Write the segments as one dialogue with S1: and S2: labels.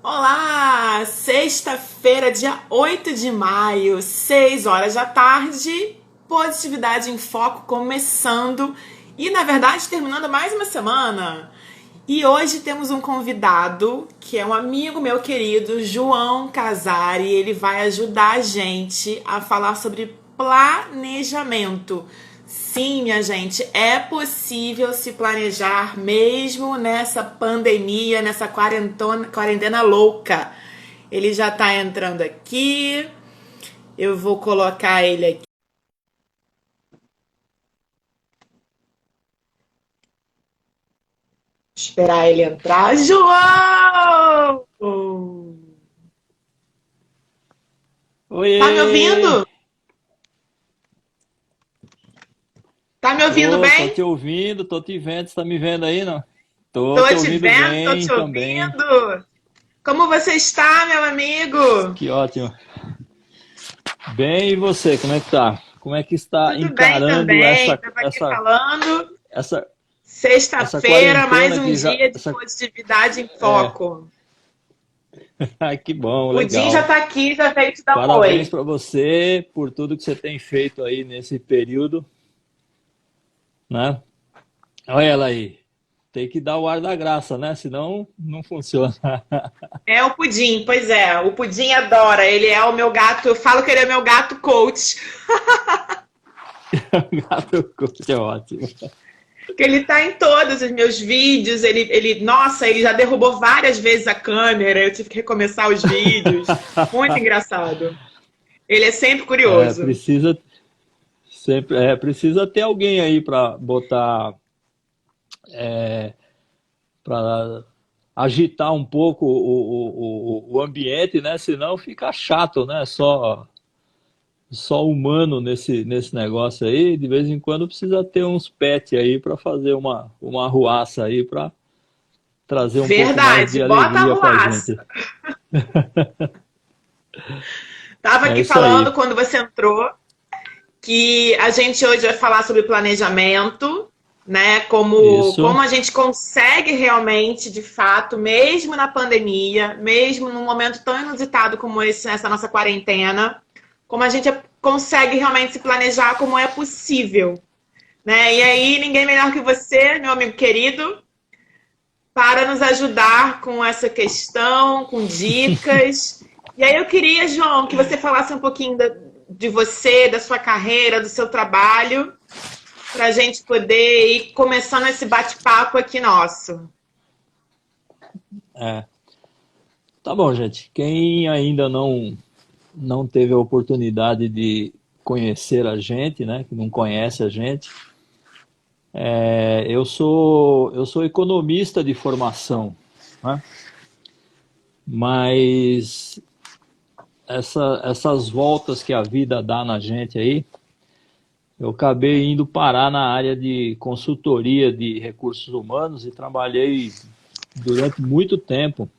S1: Olá! Sexta-feira, dia 8 de maio, 6 horas da tarde, Positividade em Foco começando e, na verdade, terminando mais uma semana. E hoje temos um convidado que é um amigo meu querido, João Casari. Ele vai ajudar a gente a falar sobre planejamento. Sim, minha gente, é possível se planejar mesmo nessa pandemia, nessa quarentena louca. Ele já tá entrando aqui. Eu vou colocar ele aqui. Esperar ele entrar. João! Tá me
S2: Oiê!
S1: ouvindo? Tá me ouvindo
S2: Tô
S1: bem?
S2: te ouvindo, tô te vendo. Você tá me vendo aí, não? Tô
S1: Tô
S2: te
S1: te
S2: ouvindo
S1: vendo, tô
S2: bem
S1: te
S2: também.
S1: ouvindo. Como você está, meu amigo?
S2: Que ótimo. Bem, e você, como é que tá? Como é que está
S1: Tudo bem
S2: encarando
S1: também. Tava aqui falando.
S2: essa, essa
S1: Sexta-feira, mais
S2: quarentena
S1: um
S2: que já...
S1: dia de positividade em
S2: É,
S1: foco.
S2: ai, que bom,
S1: O Din já
S2: legal.
S1: tá aqui, já veio te dar um
S2: Parabéns
S1: oi.
S2: para você por tudo que você tem feito aí nesse período, né? Olha ela aí. Tem que dar o ar da graça, né? Senão não funciona.
S1: É o Pudim, pois é. O Pudim adora. Ele é o meu gato. Eu falo que ele é meu gato coach.
S2: Gato coach é ótimo.
S1: Que ele tá em todos os meus vídeos. Nossa, ele já derrubou várias vezes a câmera. Eu tive que recomeçar os vídeos. Muito engraçado. Ele é sempre
S2: É,
S1: curioso.
S2: precisa ter alguém aí para botar, para agitar um pouco o ambiente, né? Senão fica chato, né? Só humano nesse negócio aí. De vez em quando precisa ter uns pets aí para fazer uma arruaça aí para trazer um pouco mais
S1: Verdade.
S2: de
S1: Bota a
S2: alegria para
S1: arruaça.
S2: gente.
S1: Tava
S2: É
S1: aqui
S2: isso
S1: falando
S2: aí.
S1: quando você entrou que a gente hoje vai falar sobre planejamento, né? Como
S2: Isso.
S1: a gente consegue realmente, de fato, mesmo na pandemia, mesmo num momento tão inusitado como esse, essa nossa quarentena, como a gente consegue realmente se planejar como é possível, né? E aí, ninguém melhor que você, meu amigo querido, para nos ajudar com essa questão, com dicas. E aí eu queria, João, que você falasse um pouquinho de você, da sua carreira, do seu trabalho, para a gente poder ir começando esse bate-papo aqui nosso.
S2: É. Tá bom, gente. Quem ainda não teve a oportunidade de conhecer a gente, né, que não conhece a gente, eu sou economista de formação, né? Mas essas voltas que a vida dá na gente aí, eu acabei indo parar na área de consultoria de recursos humanos e trabalhei durante muito tempo,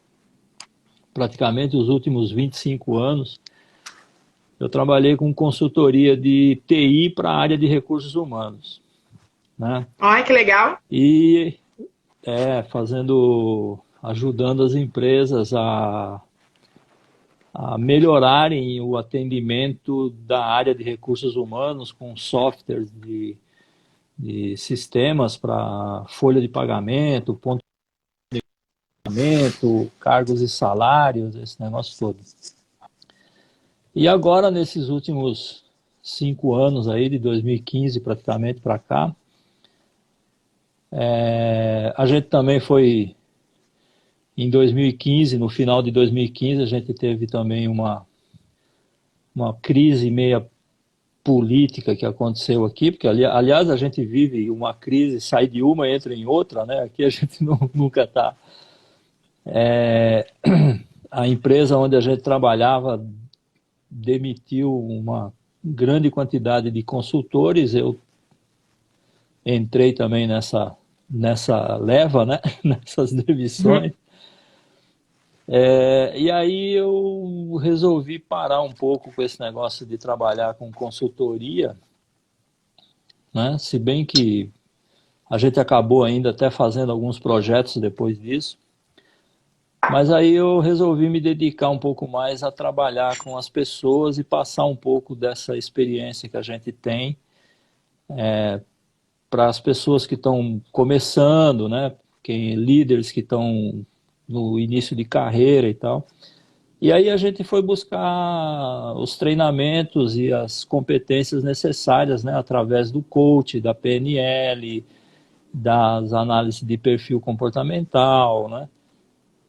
S2: praticamente os últimos 25 anos. Eu trabalhei com consultoria de TI para a área de recursos humanos, né?
S1: Olha que legal.
S2: E ajudando as empresas a melhorarem o atendimento da área de recursos humanos com softwares de sistemas para folha de pagamento, ponto de pagamento, cargos e salários, esse negócio todo. E agora, nesses últimos 5 anos aí, de 2015 praticamente para cá, a gente também foi em 2015, no final de 2015, a gente teve também uma crise meia política que aconteceu aqui, porque aliás a gente vive uma crise, sai de uma e entra em outra, né? Aqui a gente nunca está. A empresa onde a gente trabalhava demitiu uma grande quantidade de consultores, eu entrei também nessa leva, né? Nessas
S1: Uhum.
S2: demissões. E aí eu resolvi parar um pouco com esse negócio de trabalhar com consultoria, né? Se bem que a gente acabou ainda até fazendo alguns projetos depois disso, Mas aí eu resolvi me dedicar um pouco mais a trabalhar com as pessoas e passar um pouco dessa experiência que a gente tem para as pessoas que estão começando, né? Líderes que estão no início de carreira e tal. E aí a gente foi buscar os treinamentos e as competências necessárias, né? Através do coach, da PNL, das análises de perfil comportamental, né?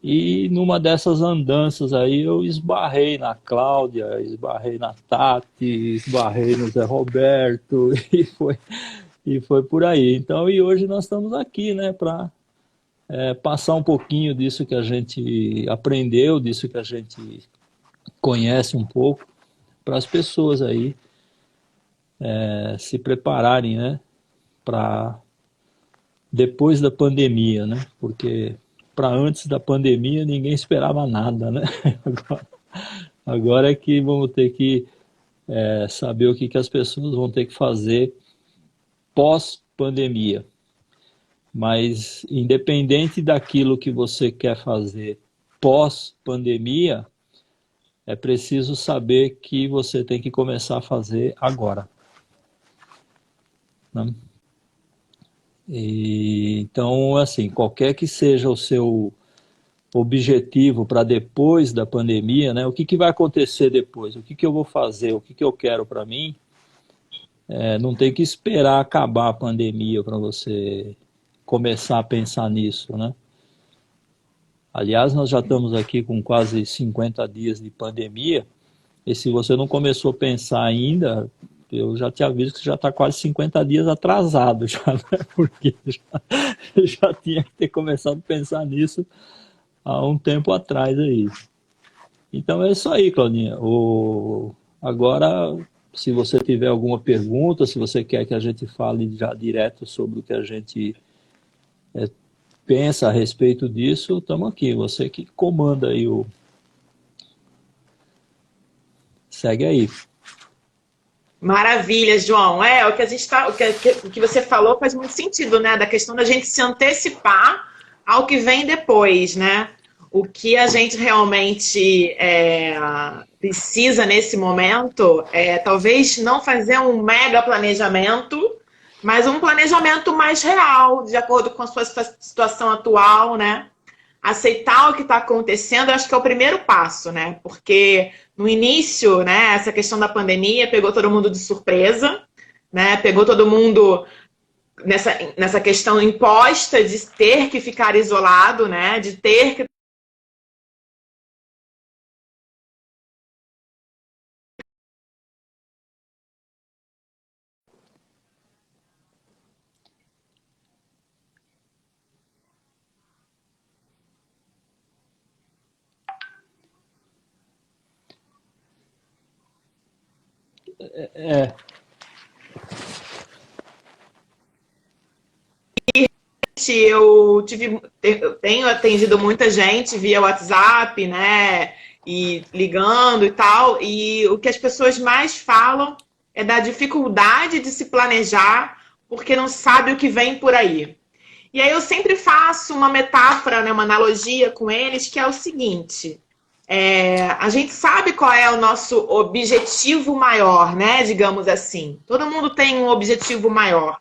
S2: E numa dessas andanças aí eu esbarrei na Cláudia, esbarrei na Tati, esbarrei no Zé Roberto e foi por aí. Então, e hoje nós estamos aqui, né, para passar um pouquinho disso que a gente aprendeu, disso que a gente conhece um pouco, para as pessoas aí se prepararem, né, para depois da pandemia, né, porque para antes da pandemia ninguém esperava nada, né? Agora é que vamos ter que saber o que as pessoas vão ter que fazer pós-pandemia. Mas independente daquilo que você quer fazer pós-pandemia, é preciso saber que você tem que começar a fazer agora, né? Então, assim, qualquer que seja o seu objetivo para depois da pandemia, né? O que vai acontecer depois? O que eu vou fazer? O que eu quero para mim? Não tem que esperar acabar a pandemia para você começar a pensar nisso, né? Aliás, nós já estamos aqui com quase 50 dias de pandemia, e se você não começou a pensar ainda, eu já te aviso que você já está quase 50 dias atrasado, já, né? Porque já tinha que ter começado a pensar nisso há um tempo atrás aí. Então é isso aí, Claudinha. Agora, se você tiver alguma pergunta, se você quer que a gente fale já direto sobre o que a gente pensa a respeito disso, estamos aqui. Você que comanda aí o... Segue aí.
S1: Maravilha, João. O que a gente o que você falou faz muito sentido, né? Da questão da gente se antecipar ao que vem depois, né? O que a gente realmente precisa nesse momento é talvez não fazer um mega planejamento, mas um planejamento mais real, de acordo com a sua situação atual, né? Aceitar o que está acontecendo, eu acho que é o primeiro passo, né? Porque no início, né, essa questão da pandemia pegou todo mundo de surpresa, né? Pegou todo mundo nessa questão imposta de ter que ficar isolado, né? De ter que
S2: É,
S1: eu tenho atendido muita gente via WhatsApp, né? E ligando e tal. E o que as pessoas mais falam é da dificuldade de se planejar porque não sabe o que vem por aí. E aí eu sempre faço uma metáfora, né, uma analogia com eles, que é o seguinte: a gente sabe qual é o nosso objetivo maior, né? Digamos assim. Todo mundo tem um objetivo maior,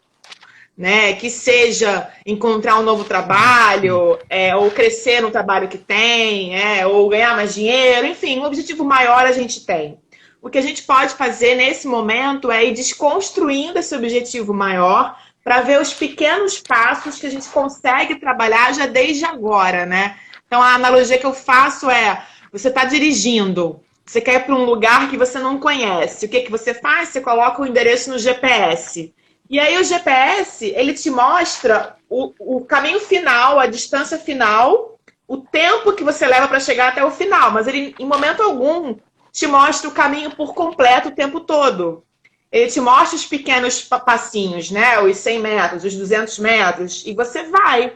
S1: né? Que seja encontrar um novo trabalho, ou crescer no trabalho que tem, ou ganhar mais dinheiro, enfim, um objetivo maior a gente tem. O que a gente pode fazer nesse momento é ir desconstruindo esse objetivo maior para ver os pequenos passos que a gente consegue trabalhar já desde agora, né? Então a analogia que eu faço é: você está dirigindo, você quer ir para um lugar que você não conhece. O que você faz? Você coloca o endereço no GPS. E aí o GPS, ele te mostra o caminho final, a distância final, o tempo que você leva para chegar até o final. Mas ele, em momento algum, te mostra o caminho por completo o tempo todo. Ele te mostra os pequenos passinhos, né? Os 100 metros, os 200 metros, e você vai.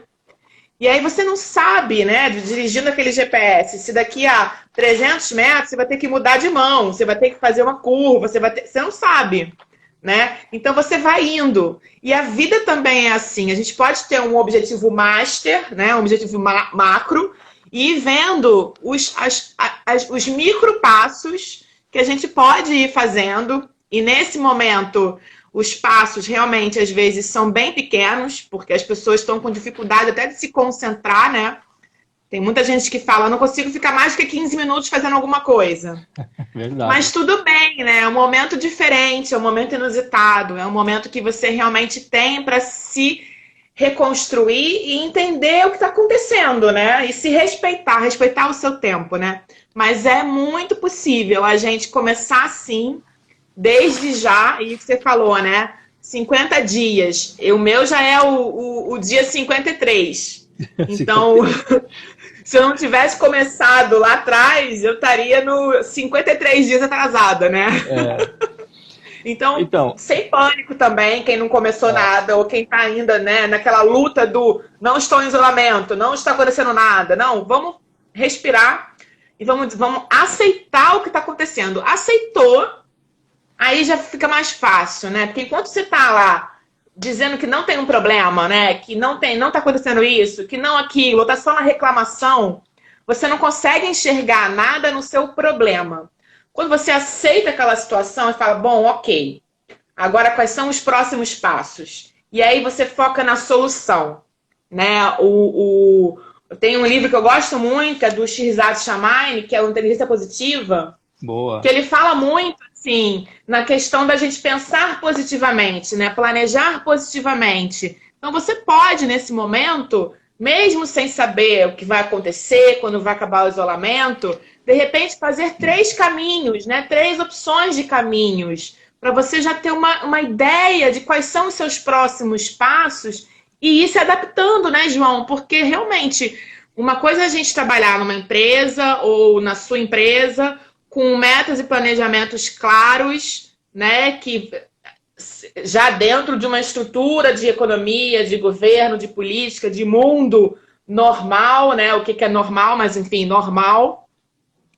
S1: E aí você não sabe, né, dirigindo aquele GPS, se daqui a 300 metros você vai ter que mudar de mão, você vai ter que fazer uma curva, você não sabe, né? Então você vai indo. E a vida também é assim. A gente pode ter um objetivo master, né, um objetivo macro, e ir vendo os micro passos que a gente pode ir fazendo. E nesse momento, os passos realmente, às vezes, são bem pequenos, porque as pessoas estão com dificuldade até de se concentrar, né? Tem muita gente que fala, não consigo ficar mais do que 15 minutos fazendo alguma coisa.
S2: Verdade.
S1: Mas tudo bem, né? É um momento diferente, é um momento inusitado, é um momento que você realmente tem para se reconstruir e entender o que está acontecendo, né? E se respeitar, respeitar o seu tempo, né? Mas é muito possível a gente começar assim, desde já, e o que você falou, né? 50 dias. O meu já é o dia 53. Então, se eu não tivesse começado lá atrás, eu estaria no 53 dias atrasada, né? Então, sem pânico também, quem não começou nada, ou quem está ainda, né, naquela luta do não estou em isolamento, não está acontecendo nada. Não, vamos respirar e vamos aceitar o que está acontecendo. Aceitou, aí já fica mais fácil, né? Porque enquanto você está lá dizendo que não tem um problema, né, que não está acontecendo isso, que não aquilo, está só na reclamação, você não consegue enxergar nada no seu problema. Quando você aceita aquela situação e fala, bom, ok, agora quais são os próximos passos? E aí você foca na solução, né? Tem um livro que eu gosto muito, que é do Shirzad Chamine, que é o Inteligência Positiva.
S2: Boa.
S1: Que ele fala muito, assim, na questão da gente pensar positivamente, né? Planejar positivamente. Então você pode, nesse momento, mesmo sem saber o que vai acontecer, quando vai acabar o isolamento, de repente fazer 3 caminhos, né? 3 opções de caminhos, para você já ter uma ideia de quais são os seus próximos passos e ir se adaptando, né, João? Porque realmente, uma coisa é a gente trabalhar numa empresa ou na sua empresa com metas e planejamentos claros, né, que já dentro de uma estrutura de economia, de governo, de política, de mundo normal, né, o que é normal, mas enfim, normal,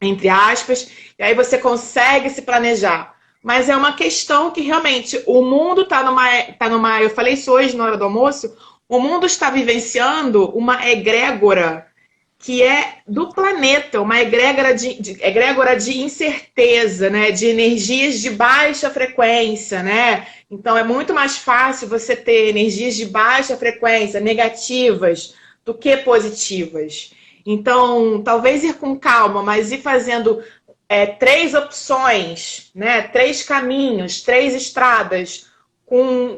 S1: entre aspas, e aí você consegue se planejar. Mas é uma questão que realmente o mundo está numa, eu falei isso hoje na hora do almoço, o mundo está vivenciando uma egrégora que é do planeta, uma egrégora de incerteza, né? De energias de baixa frequência, né? Então é muito mais fácil você ter energias de baixa frequência, negativas, do que positivas. Então, talvez ir com calma, mas ir fazendo 3 opções, né? 3 caminhos, 3 estradas,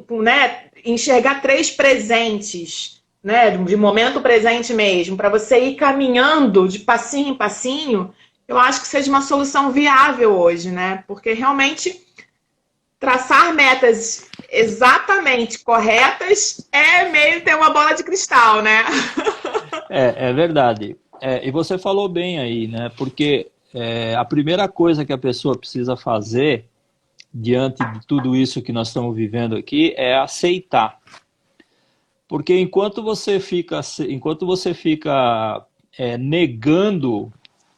S1: né? Enxergar 3 presentes, né, de momento presente mesmo, para você ir caminhando de passinho em passinho, eu acho que seja uma solução viável hoje, né? Porque realmente traçar metas exatamente corretas é meio ter uma bola de cristal, né?
S2: É verdade. E você falou bem aí, né? Porque a primeira coisa que a pessoa precisa fazer diante de tudo isso que nós estamos vivendo aqui é aceitar. Porque enquanto você fica negando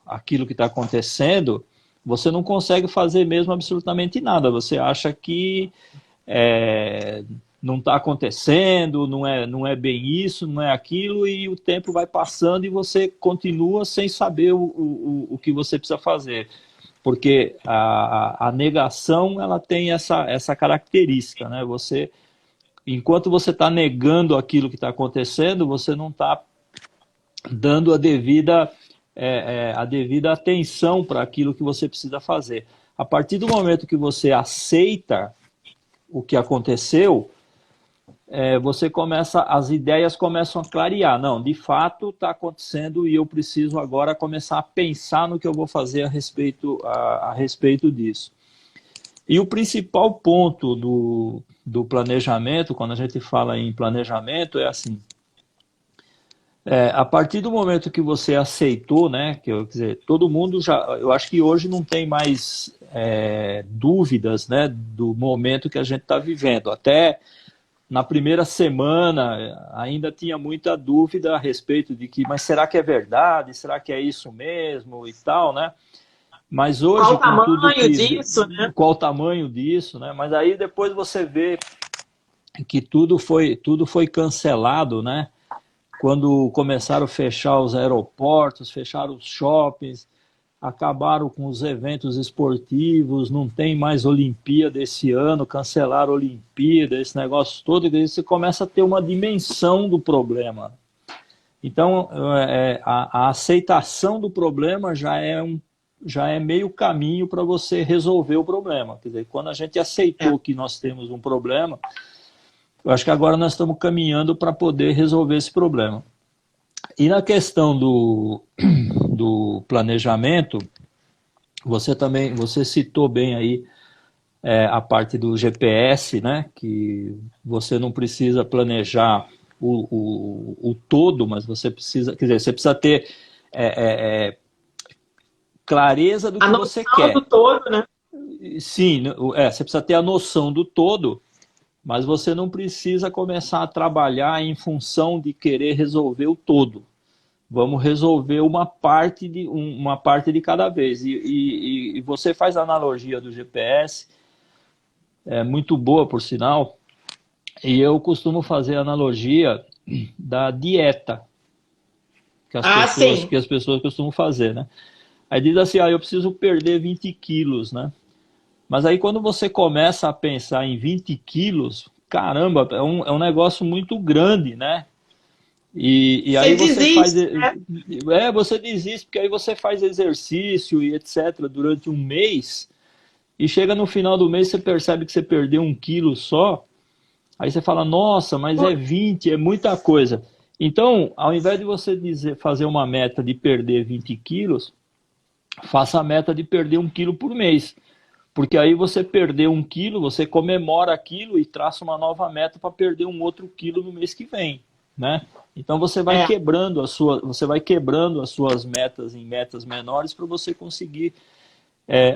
S2: aquilo que está acontecendo, você não consegue fazer mesmo absolutamente nada. Você acha que não está acontecendo, não é bem isso, não é aquilo, e o tempo vai passando e você continua sem saber o que você precisa fazer. Porque a negação, ela tem essa característica, né? Enquanto você está negando aquilo que está acontecendo, você não está dando a devida atenção para aquilo que você precisa fazer. A partir do momento que você aceita o que aconteceu, as ideias começam a clarear. Não, de fato está acontecendo e eu preciso agora começar a pensar no que eu vou fazer a respeito disso. E o principal ponto do planejamento, quando a gente fala em planejamento, é assim, a partir do momento que você aceitou, né, quer dizer, todo mundo eu acho que hoje não tem mais dúvidas, né, do momento que a gente está vivendo. Até na primeira semana ainda tinha muita dúvida a respeito de mas será que é verdade? Será que é isso mesmo e tal, né? Mas hoje,
S1: qual o tamanho disso, né?
S2: Qual o tamanho disso, né? Mas aí depois você vê que tudo foi cancelado, né? quando começaram a fechar os aeroportos, fecharam os shoppings, acabaram com os eventos esportivos, não tem mais Olimpíada esse ano, cancelaram a Olimpíada, esse negócio todo, e aí você começa a ter uma dimensão do problema. Então, a aceitação do problema já é meio caminho para você resolver o problema. Quer dizer, quando a gente aceitou que nós temos um problema, eu acho que agora nós estamos caminhando para poder resolver esse problema. E na questão do planejamento, você citou bem aí a parte do GPS, né? Que você não precisa planejar o todo, mas você precisa, quer dizer, você precisa ter clareza do que você quer. A noção
S1: do todo, né?
S2: Sim, você precisa ter a noção do todo, mas você não precisa começar a trabalhar em função de querer resolver o todo. Vamos resolver uma parte de cada vez. E você faz a analogia do GPS, é muito boa, por sinal, e eu costumo fazer a analogia da dieta que as pessoas costumam fazer, né? Aí diz assim, eu preciso perder 20 quilos, né? Mas aí quando você começa a pensar em 20 quilos, caramba, é um negócio muito grande, né? E aí você faz... você desiste, porque aí você faz exercício e etc. durante um mês, e chega no final do mês, você percebe que você perdeu 1 quilo só, aí você fala, nossa, mas é 20, é muita coisa. Então, ao invés de você fazer uma meta de perder 20 quilos, faça a meta de perder 1 quilo por mês. Porque aí você perdeu 1 quilo, você comemora aquilo e traça uma nova meta para perder um outro quilo no mês que vem, né? Então você vai quebrando as suas metas em metas menores para você conseguir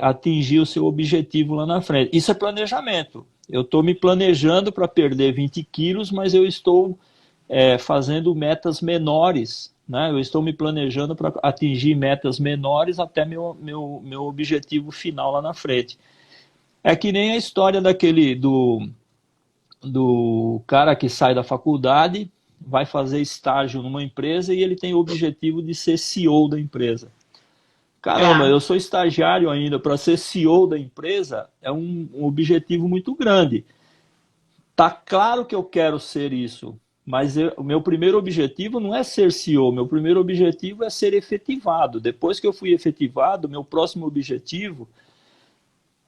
S2: atingir o seu objetivo lá na frente. Isso é planejamento. Eu estou me planejando para perder 20 quilos, mas eu estou fazendo metas menores, né? Eu estou me planejando para atingir metas menores até meu objetivo final lá na frente. É que nem a história do cara que sai da faculdade, vai fazer estágio numa empresa e ele tem o objetivo de ser CEO da empresa. Caramba, eu sou estagiário ainda, para ser CEO da empresa é um objetivo muito grande. Tá claro que eu quero ser isso, mas o meu primeiro objetivo não é ser CEO, meu primeiro objetivo é ser efetivado. Depois que eu fui efetivado, meu próximo objetivo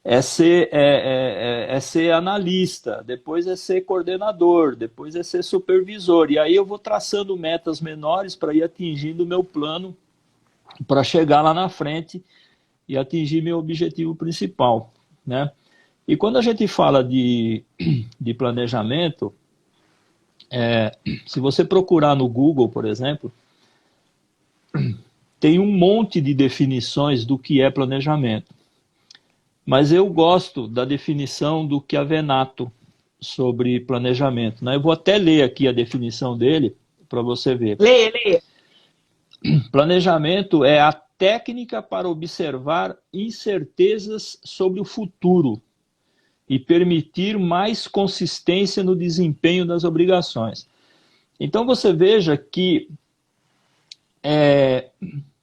S2: é ser analista, depois é ser coordenador, depois é ser supervisor. E aí eu vou traçando metas menores para ir atingindo o meu plano, para chegar lá na frente e atingir meu objetivo principal, né? E quando a gente fala de planejamento, se você procurar no Google, por exemplo, tem um monte de definições do que é planejamento. Mas eu gosto da definição do Chiavenato sobre planejamento, né? Eu vou até ler aqui a definição dele para você ver.
S1: Leia.
S2: Planejamento é a técnica para observar incertezas sobre o futuro e permitir mais consistência no desempenho das obrigações. Então você veja que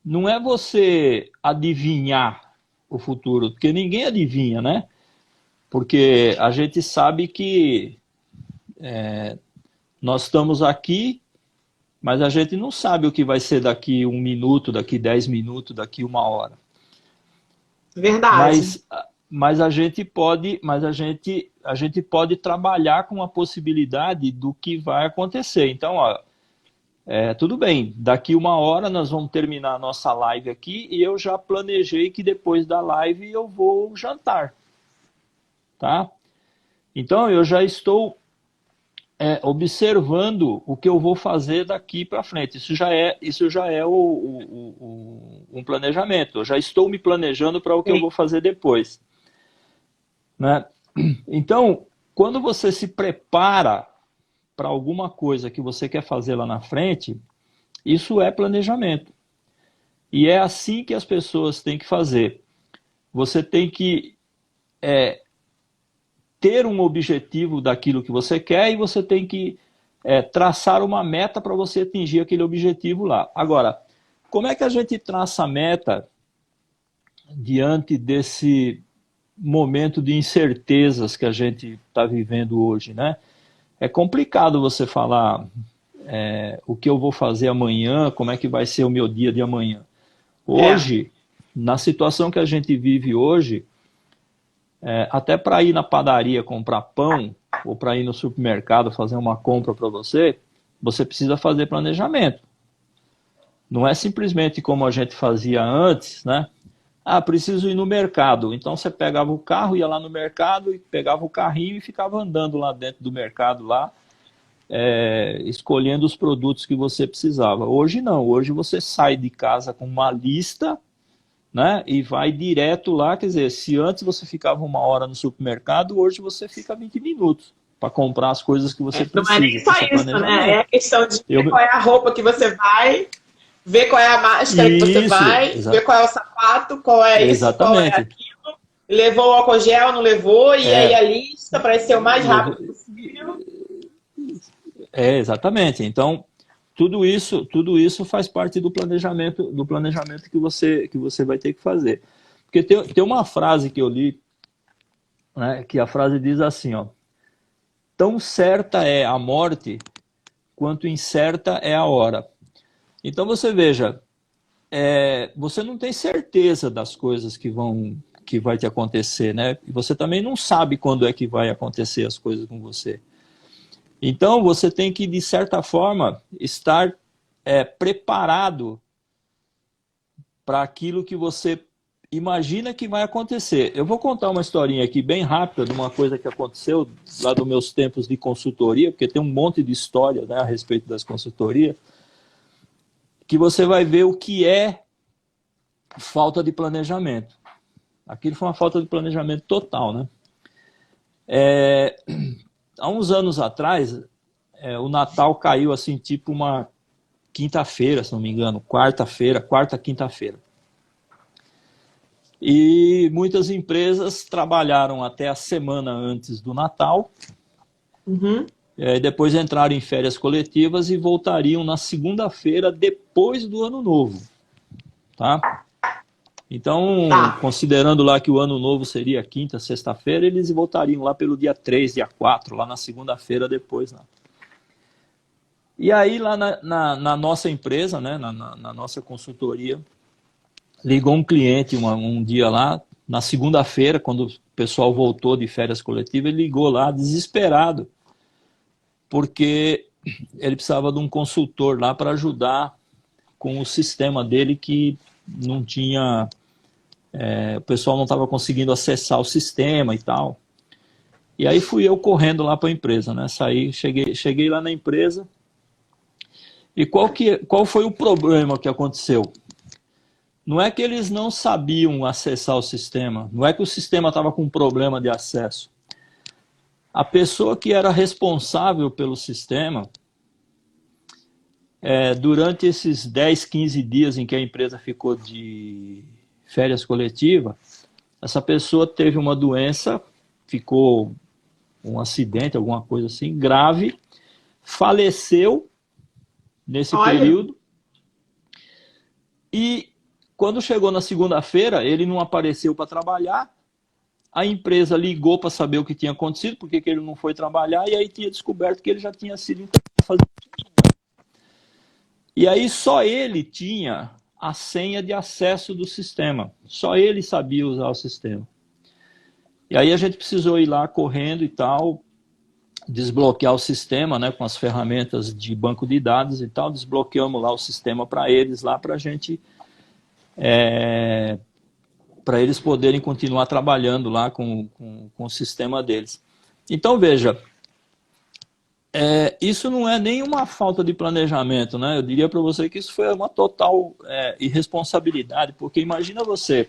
S2: não é você adivinhar o futuro, porque ninguém adivinha, né? Porque a gente sabe que nós estamos aqui, mas a gente não sabe o que vai ser daqui 1 minuto, daqui 10 minutos, daqui 1 hora.
S1: Verdade.
S2: Mas a gente pode trabalhar com a possibilidade do que vai acontecer. Então, tudo bem, daqui 1 hora nós vamos terminar a nossa live aqui e eu já planejei que depois da live eu vou jantar, tá? Então eu já estou observando o que eu vou fazer daqui para frente. Isso já é um planejamento. Eu já estou me planejando para o que eu vou fazer depois, né? Então, quando você se prepara para alguma coisa que você quer fazer lá na frente, isso é planejamento. E é assim que as pessoas têm que fazer. Você tem que ter um objetivo daquilo que você quer e você tem que traçar uma meta para você atingir aquele objetivo lá. Agora, como é que a gente traça a meta diante desse momento de incertezas que a gente está vivendo hoje, né? É complicado você falar o que eu vou fazer amanhã, como é que vai ser o meu dia de amanhã. Hoje, na situação que a gente vive hoje, até para ir na padaria comprar pão, ou para ir no supermercado fazer uma compra para você, você precisa fazer planejamento. Não é simplesmente como a gente fazia antes, né? Ah, preciso ir no mercado. Então você pegava o carro, ia lá no mercado, e pegava o carrinho e ficava andando lá dentro do mercado, lá, escolhendo os produtos que você precisava. Hoje não, hoje você sai de casa com uma lista, né, e vai direto lá. Quer dizer, se antes você ficava 1 hora no supermercado, hoje você fica 20 minutos para comprar as coisas que você precisa.
S1: Não é nem só isso, né? É a questão de ver qual é a roupa que você vai, ver qual é a máscara que você vai, ver qual é o sapato, qual é isso, qual é aquilo. Levou o álcool gel, não levou, e aí a lista para ser o mais rápido possível.
S2: Exatamente. Então, tudo isso faz parte do planejamento que você vai ter que fazer. Porque tem uma frase que eu li, né, que a frase diz assim, ó: tão certa é a morte quanto incerta é a hora. Então você veja, você não tem certeza das coisas que vai te acontecer, né? E você também não sabe quando é que vai acontecer as coisas com você. Então você tem que, de certa forma, estar preparado para aquilo que você imagina que vai acontecer. Eu vou contar uma historinha aqui bem rápida de uma coisa que aconteceu lá dos meus tempos de consultoria, porque tem um monte de história, né, a respeito das consultorias, que você vai ver o que é falta de planejamento. Aquilo foi uma falta de planejamento total, né? Há uns anos atrás, o Natal caiu assim, tipo uma quinta-feira, se não me engano, quarta, quinta-feira. E muitas empresas trabalharam até a semana antes do Natal, depois entraram em férias coletivas e voltariam na segunda-feira depois do Ano Novo. Tá? Então, considerando lá que o Ano Novo seria quinta, sexta-feira, eles voltariam lá pelo dia 3, dia 4, lá na segunda-feira depois. Né? E aí, lá na nossa empresa, né, na nossa consultoria, ligou um cliente um dia lá, na segunda-feira, quando o pessoal voltou de férias coletivas, ele ligou lá desesperado, porque ele precisava de um consultor lá para ajudar com o sistema dele, que não tinha... o pessoal não estava conseguindo acessar o sistema e tal. E aí fui eu correndo lá para a empresa, né? Cheguei lá na empresa. E qual foi o problema que aconteceu? Não é que eles não sabiam acessar o sistema, não é que o sistema estava com problema de acesso. A pessoa que era responsável pelo sistema, durante esses 10, 15 dias em que a empresa ficou de férias coletivas, essa pessoa teve uma doença, ficou um acidente, alguma coisa assim, grave, faleceu nesse período, e quando chegou na segunda-feira, ele não apareceu para trabalhar, a empresa ligou para saber o que tinha acontecido, porque ele não foi trabalhar, e aí tinha descoberto que ele já tinha sido internado. E aí só ele tinha a senha de acesso do sistema, só ele sabia usar o sistema. E aí a gente precisou ir lá correndo e tal, desbloquear o sistema, né, com as ferramentas de banco de dados e tal, desbloqueamos lá o sistema para eles, lá para a gente... para eles poderem continuar trabalhando lá com o sistema deles. Então, veja, isso não é nenhuma falta de planejamento, né? Eu diria para você que isso foi uma total irresponsabilidade, porque imagina você,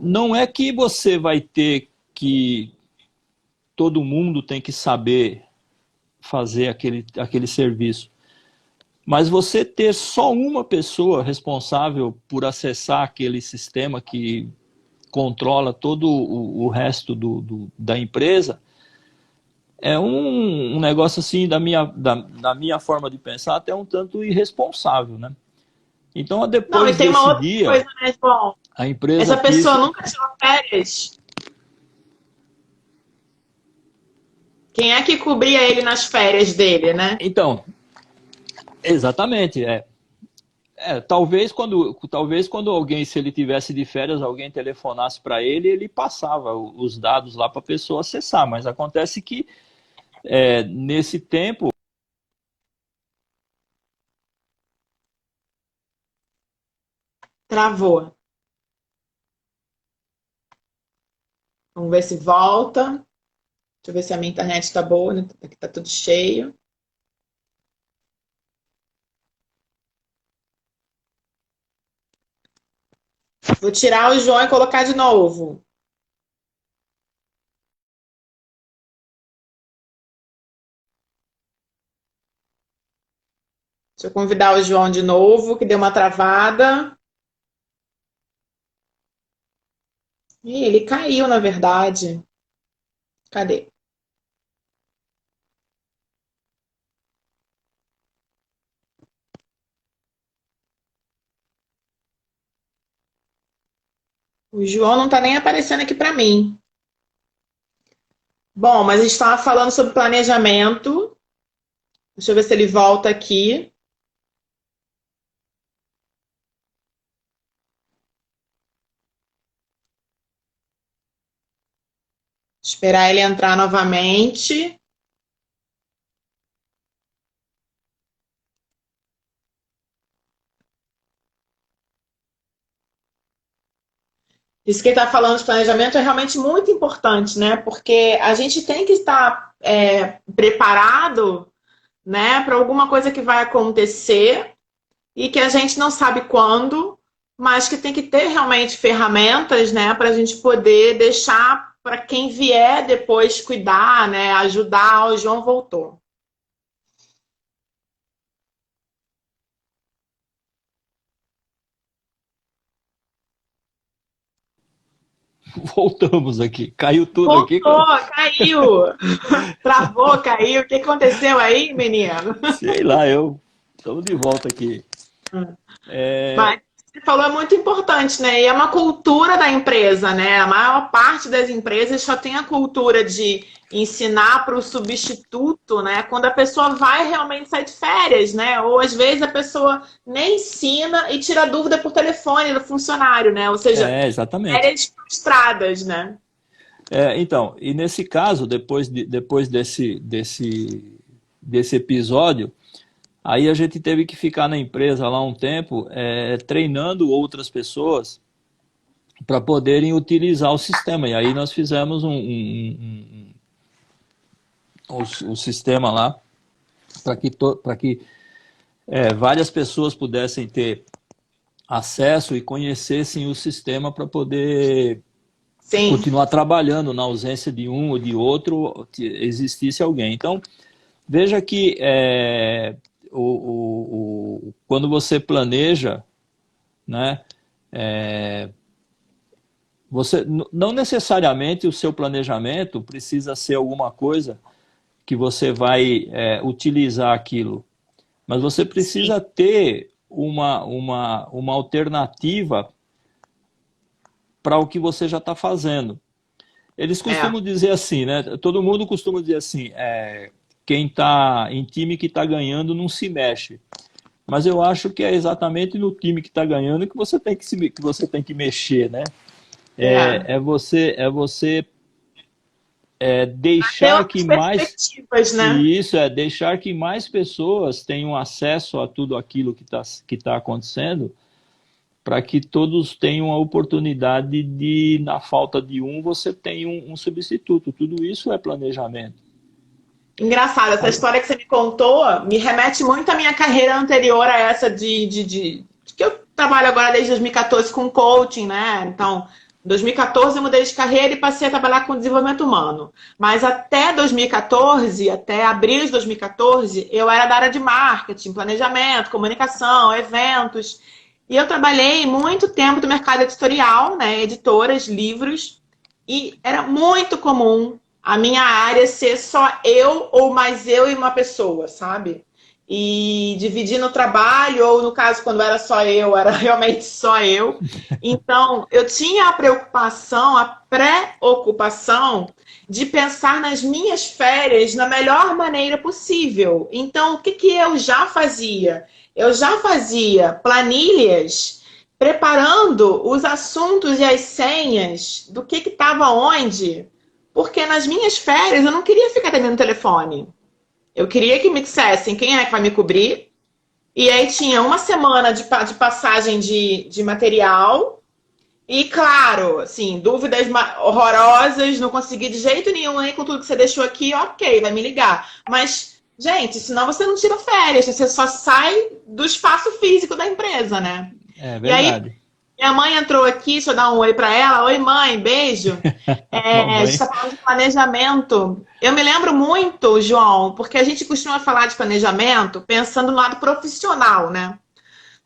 S2: não é que você vai ter que, todo mundo tem que saber fazer aquele serviço, mas você ter só uma pessoa responsável por acessar aquele sistema que controla todo o resto da empresa, é um negócio assim, da minha forma de pensar, até um tanto irresponsável, né? Então,
S1: Não, e
S2: depois
S1: tem uma
S2: desse
S1: outra
S2: dia,
S1: coisa, né, João?
S2: a empresa
S1: Essa pessoa
S2: quis.
S1: nunca tirou férias. Quem é que cobria ele nas férias dele, né?
S2: Então, exatamente, talvez quando alguém, se ele tivesse de férias, alguém telefonasse para ele, ele passava os dados lá para a pessoa acessar. Mas acontece que nesse tempo,
S1: Travou. Vamos ver se volta. Deixa eu ver se a minha internet está boa, né? Aqui tá tudo cheio. Vou tirar o João e colocar de novo. Deixa eu convidar o João de novo, que deu uma travada. Ih, ele caiu, na verdade. Cadê? O João não está nem aparecendo aqui para mim. Bom, mas a gente estava falando sobre planejamento. Deixa eu ver se ele volta aqui. Esperar ele entrar novamente. Isso que ele está falando de planejamento é realmente muito importante, né? Porque a gente tem que estar preparado, né, para alguma coisa que vai acontecer e que a gente não sabe quando, mas que tem que ter realmente ferramentas, né, para a gente poder deixar para quem vier depois cuidar, né, ajudar. O João voltou.
S2: voltamos aqui. Caiu tudo aqui.
S1: Voltou, caiu, travou, caiu. O que aconteceu aí, menino?
S2: Sei lá, estamos de volta aqui. É,
S1: Mas você falou é muito importante, né? E é uma cultura da empresa, né? A maior parte das empresas só tem a cultura de ensinar para o substituto, né? Quando a pessoa vai realmente sair de férias, né? Ou às vezes a pessoa nem ensina e tira dúvida por telefone do funcionário, né? Ou seja,
S2: exatamente.
S1: férias frustradas, né?
S2: Então, e nesse caso, depois desse episódio, aí a gente teve que ficar na empresa lá um tempo, treinando outras pessoas para poderem utilizar o sistema. E aí nós fizemos um sistema lá para que várias pessoas pudessem ter acesso e conhecessem o sistema para poder
S1: Sim.
S2: continuar trabalhando na ausência de um ou de outro, existisse alguém. Então, veja que quando você planeja, né, você não necessariamente o seu planejamento precisa ser alguma coisa que você vai utilizar aquilo, mas você precisa
S1: Sim.
S2: ter uma alternativa para o que você já está fazendo. Eles
S1: É.
S2: costumam dizer assim, né? Todo mundo costuma dizer assim, quem está em time que está ganhando não se mexe. Mas eu acho que é exatamente no time que está ganhando que você tem que você tem que mexer, né?
S1: É.
S2: Você
S1: Ter
S2: deixar que
S1: outras
S2: mais
S1: perspectivas, né?
S2: e isso deixar que mais pessoas tenham acesso a tudo aquilo que tá acontecendo, para que todos tenham a oportunidade de, na falta de um, você tenha um substituto. Tudo isso é planejamento.
S1: Engraçado, essa
S2: Aí,
S1: história que você me contou me remete muito à minha carreira anterior a essa que eu trabalho agora desde 2014 com coaching, né? Então, em 2014 eu mudei de carreira e passei a trabalhar com desenvolvimento humano. Mas até 2014, até abril de 2014, eu era da área de marketing, planejamento, comunicação, eventos. E eu trabalhei muito tempo no mercado editorial, né? Editoras, livros. E era muito comum a minha área ser só eu ou mais eu e uma pessoa, sabe? E dividir no trabalho, ou no caso, quando era só eu, era realmente só eu. Então, eu tinha a preocupação, a preocupação de pensar nas minhas férias na melhor maneira possível. Então, o que que eu já fazia? Eu já fazia planilhas preparando os assuntos e as senhas do que estava onde, porque nas minhas férias eu não queria ficar atendendo o telefone. Eu queria que me dissessem quem é que vai me cobrir. E aí tinha uma semana de passagem de material. E claro, assim, dúvidas horrorosas, não consegui de jeito nenhum aí com tudo que você deixou aqui, ok, vai me ligar. Mas, gente, senão você não tira férias, você só sai do espaço físico da empresa, né?
S2: É
S1: E aí,
S2: verdade.
S1: minha mãe entrou aqui, deixa eu dar um oi para ela. Oi, mãe, beijo. A gente
S2: Mamãe.
S1: está falando de planejamento. Eu me lembro muito, João, porque a gente costuma falar de planejamento pensando no lado profissional, né?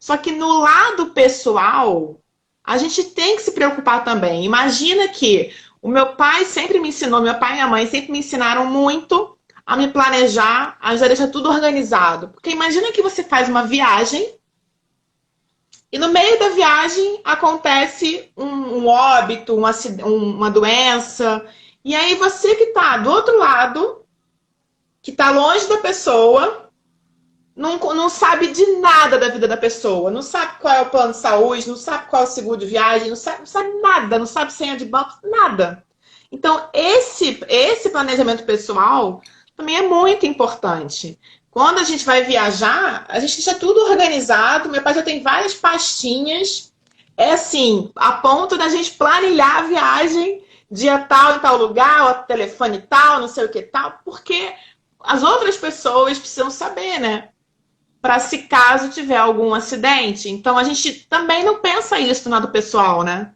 S1: Só que no lado pessoal, a gente tem que se preocupar também. Imagina que o meu pai sempre me ensinou, meu pai e minha mãe sempre me ensinaram muito a me planejar, a já deixar tudo organizado. Porque imagina que você faz uma viagem e no meio da viagem acontece um óbito, uma doença. E aí você que está do outro lado, que está longe da pessoa, não sabe de nada da vida da pessoa. Não sabe qual é o plano de saúde, não sabe qual é o seguro de viagem, não sabe nada, não sabe senha de banco, nada. Então, esse planejamento pessoal também é muito importante. Quando a gente vai viajar, a gente deixa tudo organizado. Meu pai já tem várias pastinhas. É assim, a ponto da gente planilhar a viagem, dia tal em tal lugar, o telefone tal, não sei o que tal, porque as outras pessoas precisam saber, né? Para se caso tiver algum acidente. Então a gente também não pensa isso no lado pessoal, né?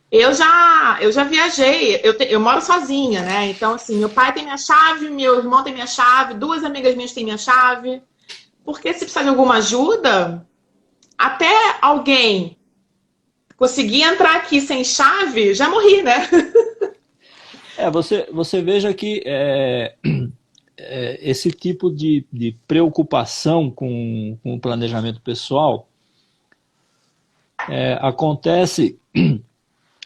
S1: Eu já viajei, eu moro sozinha, né? Então, assim, meu pai tem minha chave, meu irmão tem minha chave, duas amigas minhas têm minha chave. Porque se precisar de alguma ajuda, até alguém conseguir entrar aqui sem chave, já morri, né?
S2: Você veja que esse tipo de preocupação com o planejamento pessoal acontece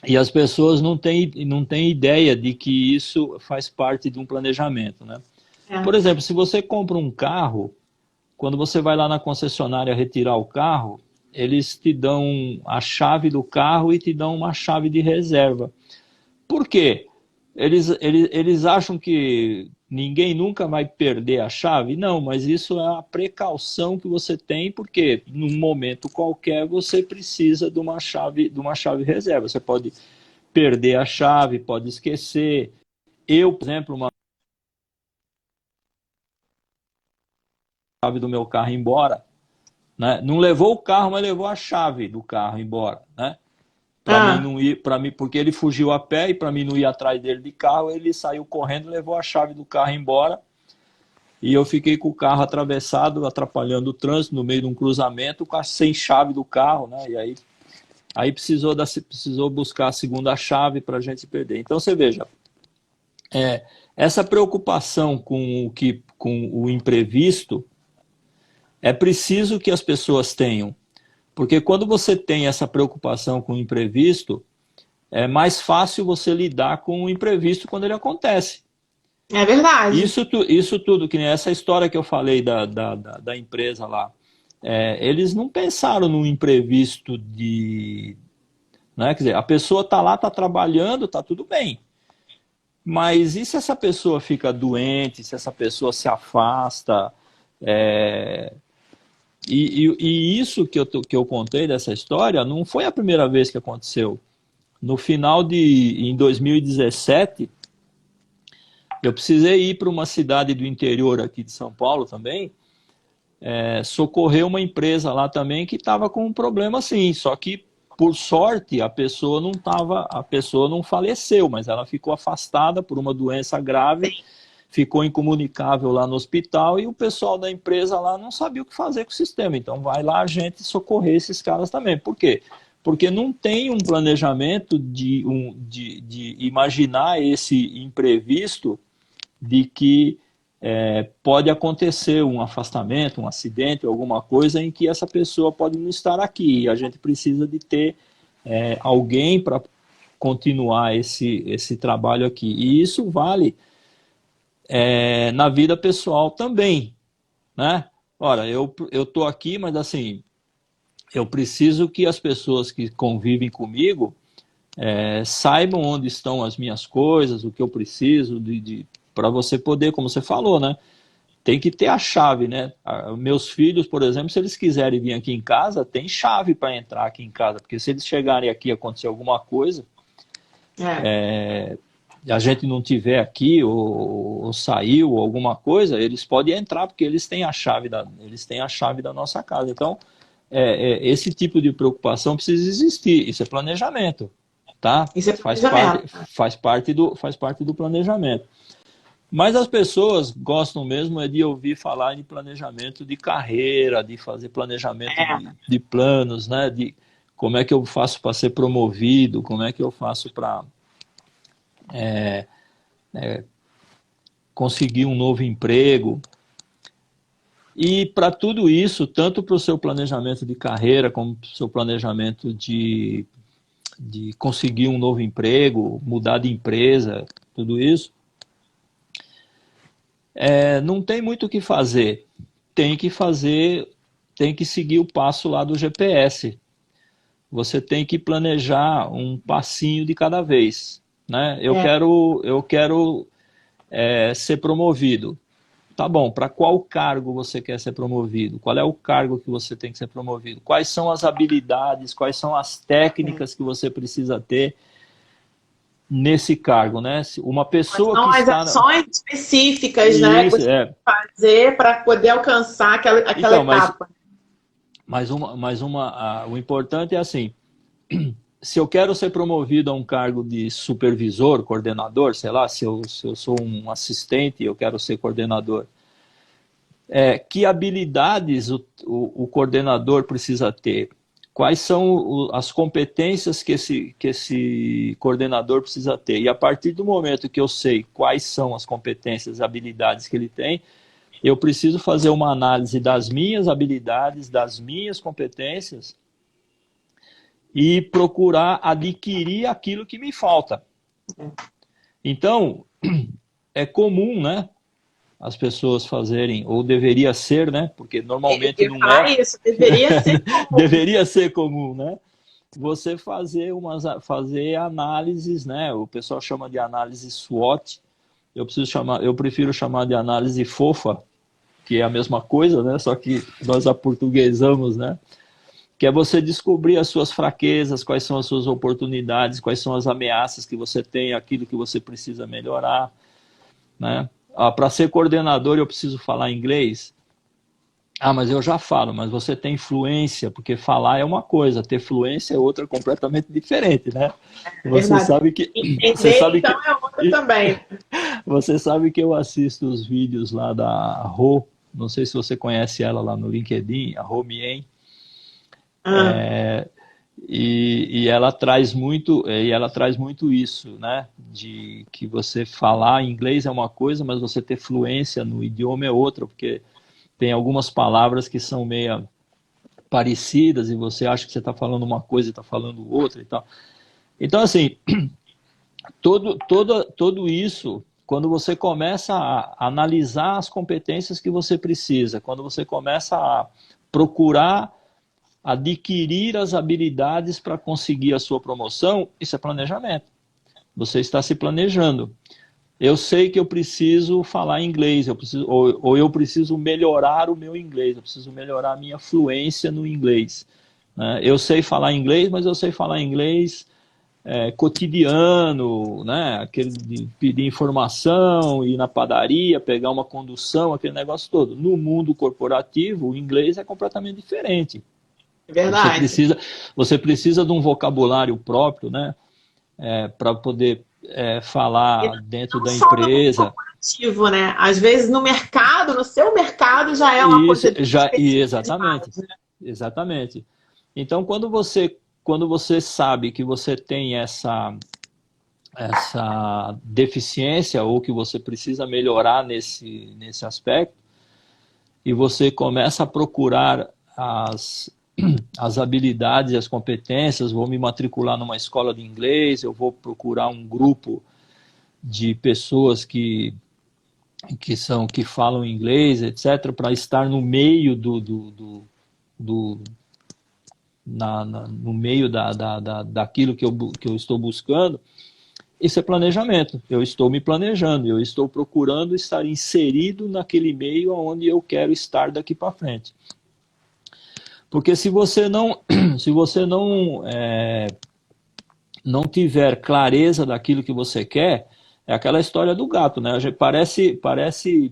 S2: e as pessoas não têm ideia de que isso faz parte de um planejamento, né? Por
S1: É.
S2: exemplo, se você compra um carro, quando você vai lá na concessionária retirar o carro, eles te dão a chave do carro e te dão uma chave de reserva. Por quê? Eles acham que ninguém nunca vai perder a chave? Não, mas isso é a precaução que você tem, porque num momento qualquer você precisa de uma chave reserva. Você pode perder a chave, pode esquecer. Eu, por exemplo, uma chave do meu carro embora, né? Não levou o carro, mas levou a chave do carro embora, né? Para mim
S1: Ah,
S2: não ir, para mim, porque ele fugiu a pé e para mim não ir atrás dele de carro, ele saiu correndo, levou a chave do carro embora e eu fiquei com o carro atravessado, atrapalhando o trânsito no meio de um cruzamento, sem chave do carro, né? E aí precisou buscar a segunda chave para a gente perder. Então você veja, essa preocupação com o imprevisto é preciso que as pessoas tenham, porque quando você tem essa preocupação com o imprevisto, é mais fácil você lidar com o imprevisto quando ele acontece.
S1: é verdade.
S2: Isso tudo, que nem essa história que eu falei da empresa lá, eles não pensaram no imprevisto né? Quer dizer, a pessoa está lá, está trabalhando, está tudo bem. Mas e se essa pessoa fica doente, se essa pessoa se afasta? É, e isso que eu contei dessa história não foi a primeira vez que aconteceu. No final em 2017, eu precisei ir para uma cidade do interior aqui de São Paulo também, socorrer uma empresa lá também que estava com um problema assim, só que por sorte a pessoa não faleceu, mas ela ficou afastada por uma doença grave, ficou incomunicável lá no hospital e o pessoal da empresa lá não sabia o que fazer com o sistema. Então vai lá a gente socorrer esses caras também. Por quê? porque não tem um planejamento de imaginar esse imprevisto de que pode acontecer um afastamento, um acidente, alguma coisa em que essa pessoa pode não estar aqui. E a gente precisa de ter alguém para continuar esse trabalho aqui. E isso vale na vida pessoal também, né? Ora, eu estou aqui, mas assim, eu preciso que as pessoas que convivem comigo saibam onde estão as minhas coisas, o que eu preciso para você poder, como você falou, né? Tem que ter a chave, né? Meus filhos, por exemplo, se eles quiserem vir aqui em casa, tem chave para entrar aqui em casa, porque se eles chegarem aqui e acontecer alguma coisa, a gente não tiver aqui ou saiu ou alguma coisa, eles podem entrar porque eles têm a chave da nossa casa. Então, esse tipo de preocupação precisa existir. Isso é planejamento, tá?
S1: Isso é planejamento.
S2: Faz parte do planejamento. Mas as pessoas gostam mesmo de ouvir falar de planejamento de carreira, de fazer planejamento de planos, né? De como é que eu faço para ser promovido, como é que eu faço para conseguir um novo emprego. E para tudo isso, tanto para o seu planejamento de carreira, como para o seu planejamento de conseguir um novo emprego, mudar de empresa, tudo isso, não tem muito o que fazer. Tem que seguir o passo lá do GPS. Você tem que planejar um passinho de cada vez, né? Eu quero ser promovido. Tá bom, para qual cargo você quer ser promovido? Qual é o cargo que você tem que ser promovido? Quais são as habilidades, quais são as técnicas que você precisa ter nesse cargo, né? Uma pessoa
S1: são as ações específicas, né? Que você tem que fazer para poder alcançar aquela etapa.
S2: Mas o importante é assim, se eu quero ser promovido a um cargo de supervisor, coordenador, sei lá, se eu sou um assistente e eu quero ser coordenador, que habilidades o coordenador precisa ter? Quais são as competências que esse coordenador precisa ter? E a partir do momento que eu sei quais são as competências e habilidades que ele tem, eu preciso fazer uma análise das minhas habilidades, das minhas competências e procurar adquirir aquilo que me falta. Então, é comum, né, as pessoas fazerem, ou deveria ser, né, porque normalmente não é.
S1: Isso, deveria ser comum.
S2: Deveria ser comum, né? Você fazer análises, né? O pessoal chama de análise SWOT. Eu prefiro chamar de análise fofa, que é a mesma coisa, né? Só que nós aportuguesamos, né? Que é você descobrir as suas fraquezas, quais são as suas oportunidades, quais são as ameaças que você tem, aquilo que você precisa melhorar, né? Para ser coordenador eu preciso falar inglês? Mas eu já falo, mas você tem fluência, porque falar é uma coisa, ter fluência é outra completamente diferente, né? Você sabe que...
S1: Entender, então, é outra também.
S2: Você sabe que eu assisto os vídeos lá da Rô, não sei se você conhece ela lá no LinkedIn, a Rô Mien. E ela traz muito isso, né? De que você falar inglês é uma coisa, mas você ter fluência no idioma é outra, porque tem algumas palavras que são meio parecidas e você acha que você está falando uma coisa e está falando outra e tal. Então, assim, tudo isso, quando você começa a analisar as competências que você precisa, quando você começa a procurar adquirir as habilidades para conseguir a sua promoção, isso é planejamento. Você está se planejando. Eu sei que eu preciso falar inglês, ou eu preciso melhorar o meu inglês, eu preciso melhorar a minha fluência no inglês, né? Eu sei falar inglês, mas eu sei falar inglês cotidiano, né? Aquele de pedir informação, ir na padaria, pegar uma condução, aquele negócio todo. No mundo corporativo, o inglês é completamente diferente.
S1: Verdade.
S2: Você precisa de um vocabulário próprio, né? Para poder falar dentro da empresa.
S1: Né? Às vezes no seu mercado já é uma coisa
S2: exatamente.
S1: Né?
S2: Exatamente. Então, quando você quando você sabe que você tem essa deficiência ou que você precisa melhorar nesse aspecto, e você começa a procurar as habilidades e as competências, vou me matricular numa escola de inglês, eu vou procurar um grupo de pessoas que falam inglês, etc., para estar no meio no meio daquilo que eu estou buscando. Isso é planejamento. Eu estou me planejando, eu estou procurando estar inserido naquele meio onde eu quero estar daqui para frente. Porque se você não tiver clareza daquilo que você quer, é aquela história do gato, né? Parece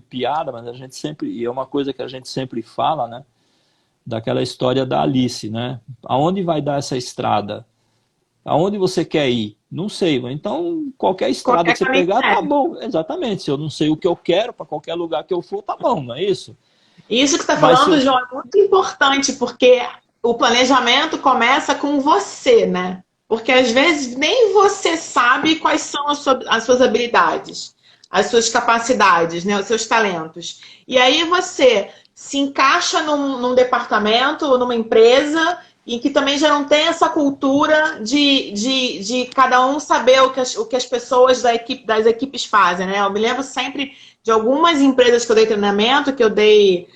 S2: piada, mas a gente sempre, e é uma coisa que a gente sempre fala, né? Daquela história da Alice, né? Aonde vai dar essa estrada? Aonde você quer ir? Não sei. Então, qualquer estrada que você pegar, tá bom. Exatamente. Se eu não sei o que eu quero, para qualquer lugar que eu for, tá bom, não é isso?
S1: Isso que você está falando, João, é muito importante, porque o planejamento começa com você, né? Porque às vezes nem você sabe quais são as suas habilidades, as suas capacidades, né? Os seus talentos. E aí você se encaixa num departamento ou numa empresa em que também já não tem essa cultura de cada um saber o que as pessoas das equipes fazem, né? Eu me lembro sempre de algumas empresas que eu dei treinamento, que eu dei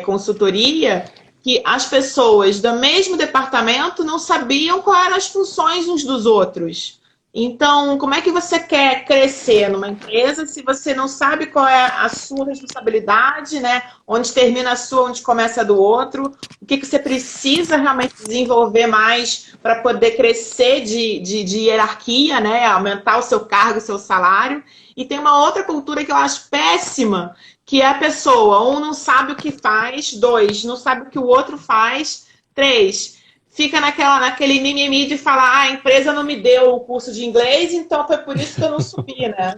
S1: consultoria, que as pessoas do mesmo departamento não sabiam quais eram as funções uns dos outros. Então, como é que você quer crescer numa empresa se você não sabe qual é a sua responsabilidade, né? Onde termina a sua, onde começa a do outro? O que você precisa realmente desenvolver mais para poder crescer de hierarquia, né? Aumentar o seu cargo, o seu salário. E tem uma outra cultura que eu acho péssima, que é a pessoa, um, não sabe o que faz, dois, não sabe o que o outro faz, três, fica naquele mimimi de falar, a empresa não me deu o curso de inglês, então foi por isso que eu não subi, né?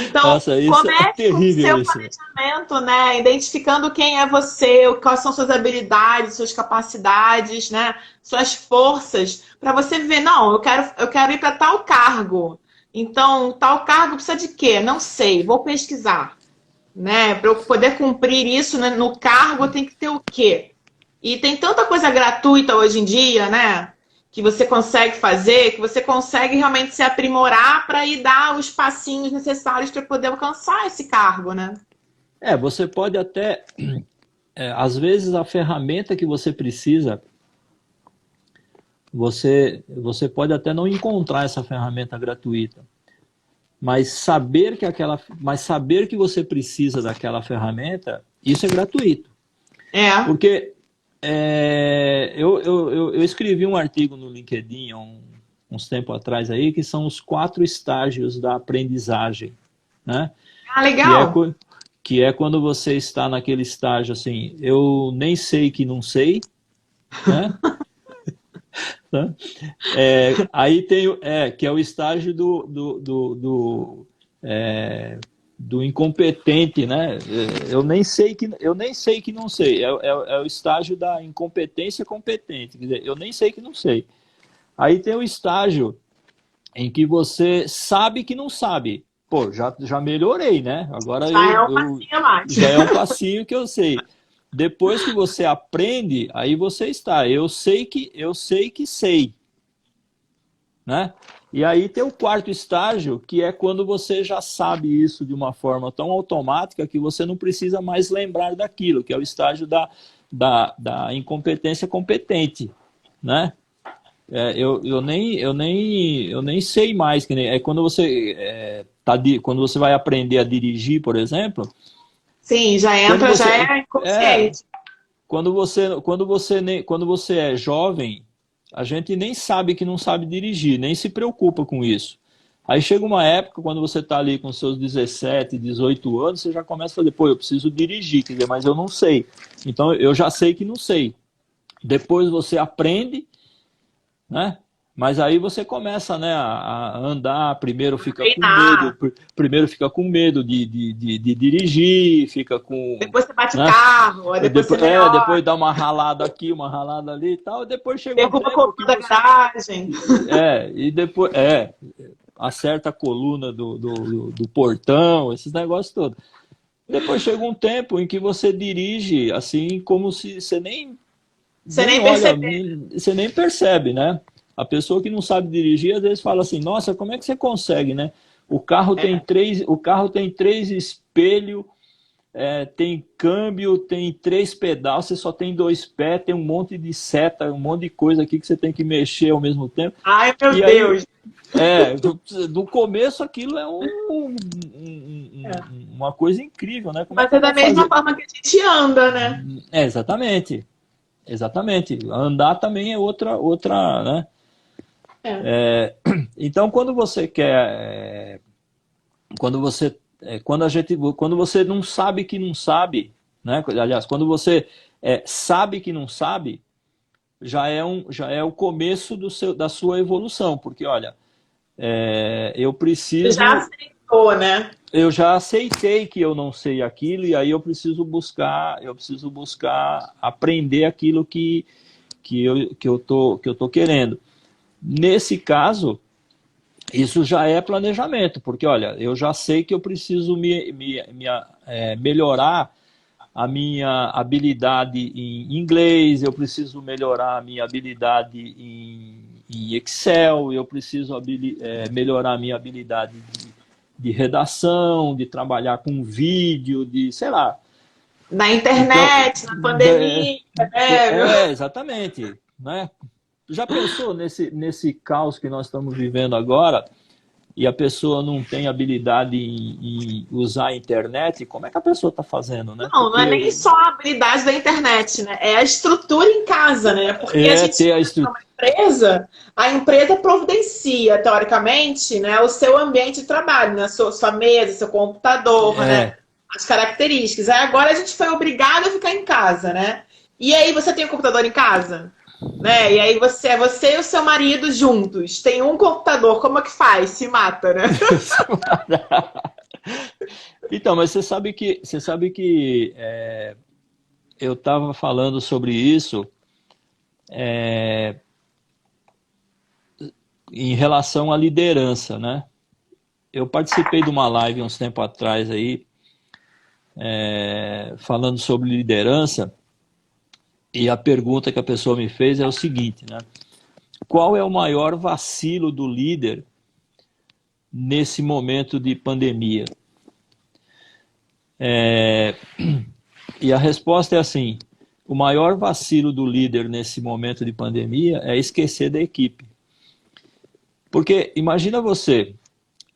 S1: Então,
S2: nossa, isso
S1: comece
S2: terrível,
S1: com o seu planejamento, né? Identificando quem é você, quais são suas habilidades, suas capacidades, né? Suas forças, para você ver, não, eu quero ir para tal cargo. Então, tal cargo precisa de quê? Não sei, vou pesquisar. Né? Para eu poder cumprir isso, né, no cargo, tem que ter o quê? E tem tanta coisa gratuita hoje em dia, né? Que você consegue fazer, que você consegue realmente se aprimorar para ir dar os passinhos necessários para poder alcançar esse cargo, né?
S2: Você pode até, às vezes a ferramenta que você precisa, você pode até não encontrar essa ferramenta gratuita. Mas saber que você precisa daquela ferramenta, isso é gratuito. Porque eu escrevi um artigo no LinkedIn há uns tempos atrás aí, que são os 4 estágios da aprendizagem, né?
S1: Ah, legal!
S2: Que é quando você está naquele estágio assim, eu nem sei que não sei, né? Tá? Aí tem que é o estágio do incompetente, né? Eu nem sei que não sei. É o estágio da incompetência competente. Quer dizer, eu nem sei que não sei. Aí tem o estágio em que você sabe que não sabe. Pô, já melhorei, né? Agora já é um passinho que eu sei. Depois que você aprende, aí você está. Eu sei que sei. Né? E aí tem o 4º estágio, que é quando você já sabe isso de uma forma tão automática que você não precisa mais lembrar daquilo, que é o estágio da incompetência competente. Né? Eu nem sei mais. Quando quando você vai aprender a dirigir, por exemplo.
S1: Sim, já é inconsciente.
S2: Quando você é jovem, a gente nem sabe que não sabe dirigir, nem se preocupa com isso. Aí chega uma época, quando você está ali com seus 17, 18 anos, você já começa a fazer, pô, eu preciso dirigir, quer dizer, mas eu não sei. Então, eu já sei que não sei. Depois você aprende, né? Mas aí você começa, né, a andar,
S1: Treinar.
S2: primeiro fica com medo de dirigir, fica com,
S1: Depois você bate o
S2: né,
S1: carro, aí depois você melhora.
S2: depois dá uma ralada aqui, uma ralada ali e tal, e depois chega um
S1: Derruba a
S2: tempo que
S1: coluna da
S2: você,
S1: garagem.
S2: e depois, acerta a coluna do portão, esses negócios todos. Depois chega um tempo em que você dirige assim como se você
S1: Você
S2: nem
S1: nem
S2: olha,
S1: percebeu.
S2: você nem percebe, né? A pessoa que não sabe dirigir, às vezes fala assim, nossa, como é que você consegue, né? O carro tem três espelhos, tem câmbio, tem três pedais, você só tem dois pés, tem um monte de seta, um monte de coisa aqui que você tem que mexer ao mesmo tempo.
S1: Ai, meu
S2: E aí,
S1: Deus.
S2: do começo aquilo é
S1: É.
S2: uma coisa incrível, né? Como é
S1: Mas
S2: que
S1: é
S2: eu
S1: da
S2: vou
S1: mesma
S2: fazer?
S1: forma que a gente anda, né?
S2: Exatamente. Exatamente. Andar também é outra, né?
S1: É.
S2: Então, quando você não sabe que não sabe, né? Aliás, quando você sabe que não sabe, já é o começo da sua evolução, porque olha, eu
S1: Você já
S2: preciso,
S1: aceitou, né?
S2: eu já aceitei que eu não sei aquilo e aí eu preciso buscar aprender aquilo que eu tô querendo. Nesse caso, isso já é planejamento, porque olha, eu já sei que eu preciso melhorar a minha habilidade em inglês, eu preciso melhorar a minha habilidade em Excel, eu preciso melhorar a minha habilidade de redação, de trabalhar com vídeo, de, sei lá.
S1: Na
S2: Então,
S1: internet, na pandemia, né?
S2: exatamente, né? Já pensou nesse caos que nós estamos vivendo agora e a pessoa não tem habilidade em usar a internet? Como é que a pessoa está fazendo, né?
S1: Não, não é nem
S2: Porque
S1: só a habilidade da internet, né? É a estrutura em casa, né? Porque a gente
S2: ter a
S1: entra numa empresa, a empresa providencia, teoricamente, né, o seu ambiente de trabalho, né? Sua mesa, seu computador, né?
S2: é,
S1: As características. Aí agora a gente foi obrigado a ficar em casa, né? E aí você tem um computador em casa? Né? E aí você e o seu marido juntos. Tem um computador, como é que faz? Se mata, né?
S2: então, mas você sabe que eu estava falando sobre isso em relação à liderança, né? Eu participei de uma live uns tempo atrás aí, falando sobre liderança, e a pergunta que a pessoa me fez é o seguinte, né? Qual é o maior vacilo do líder nesse momento de pandemia? E a resposta é assim: o maior vacilo do líder nesse momento de pandemia é esquecer da equipe. Porque imagina você,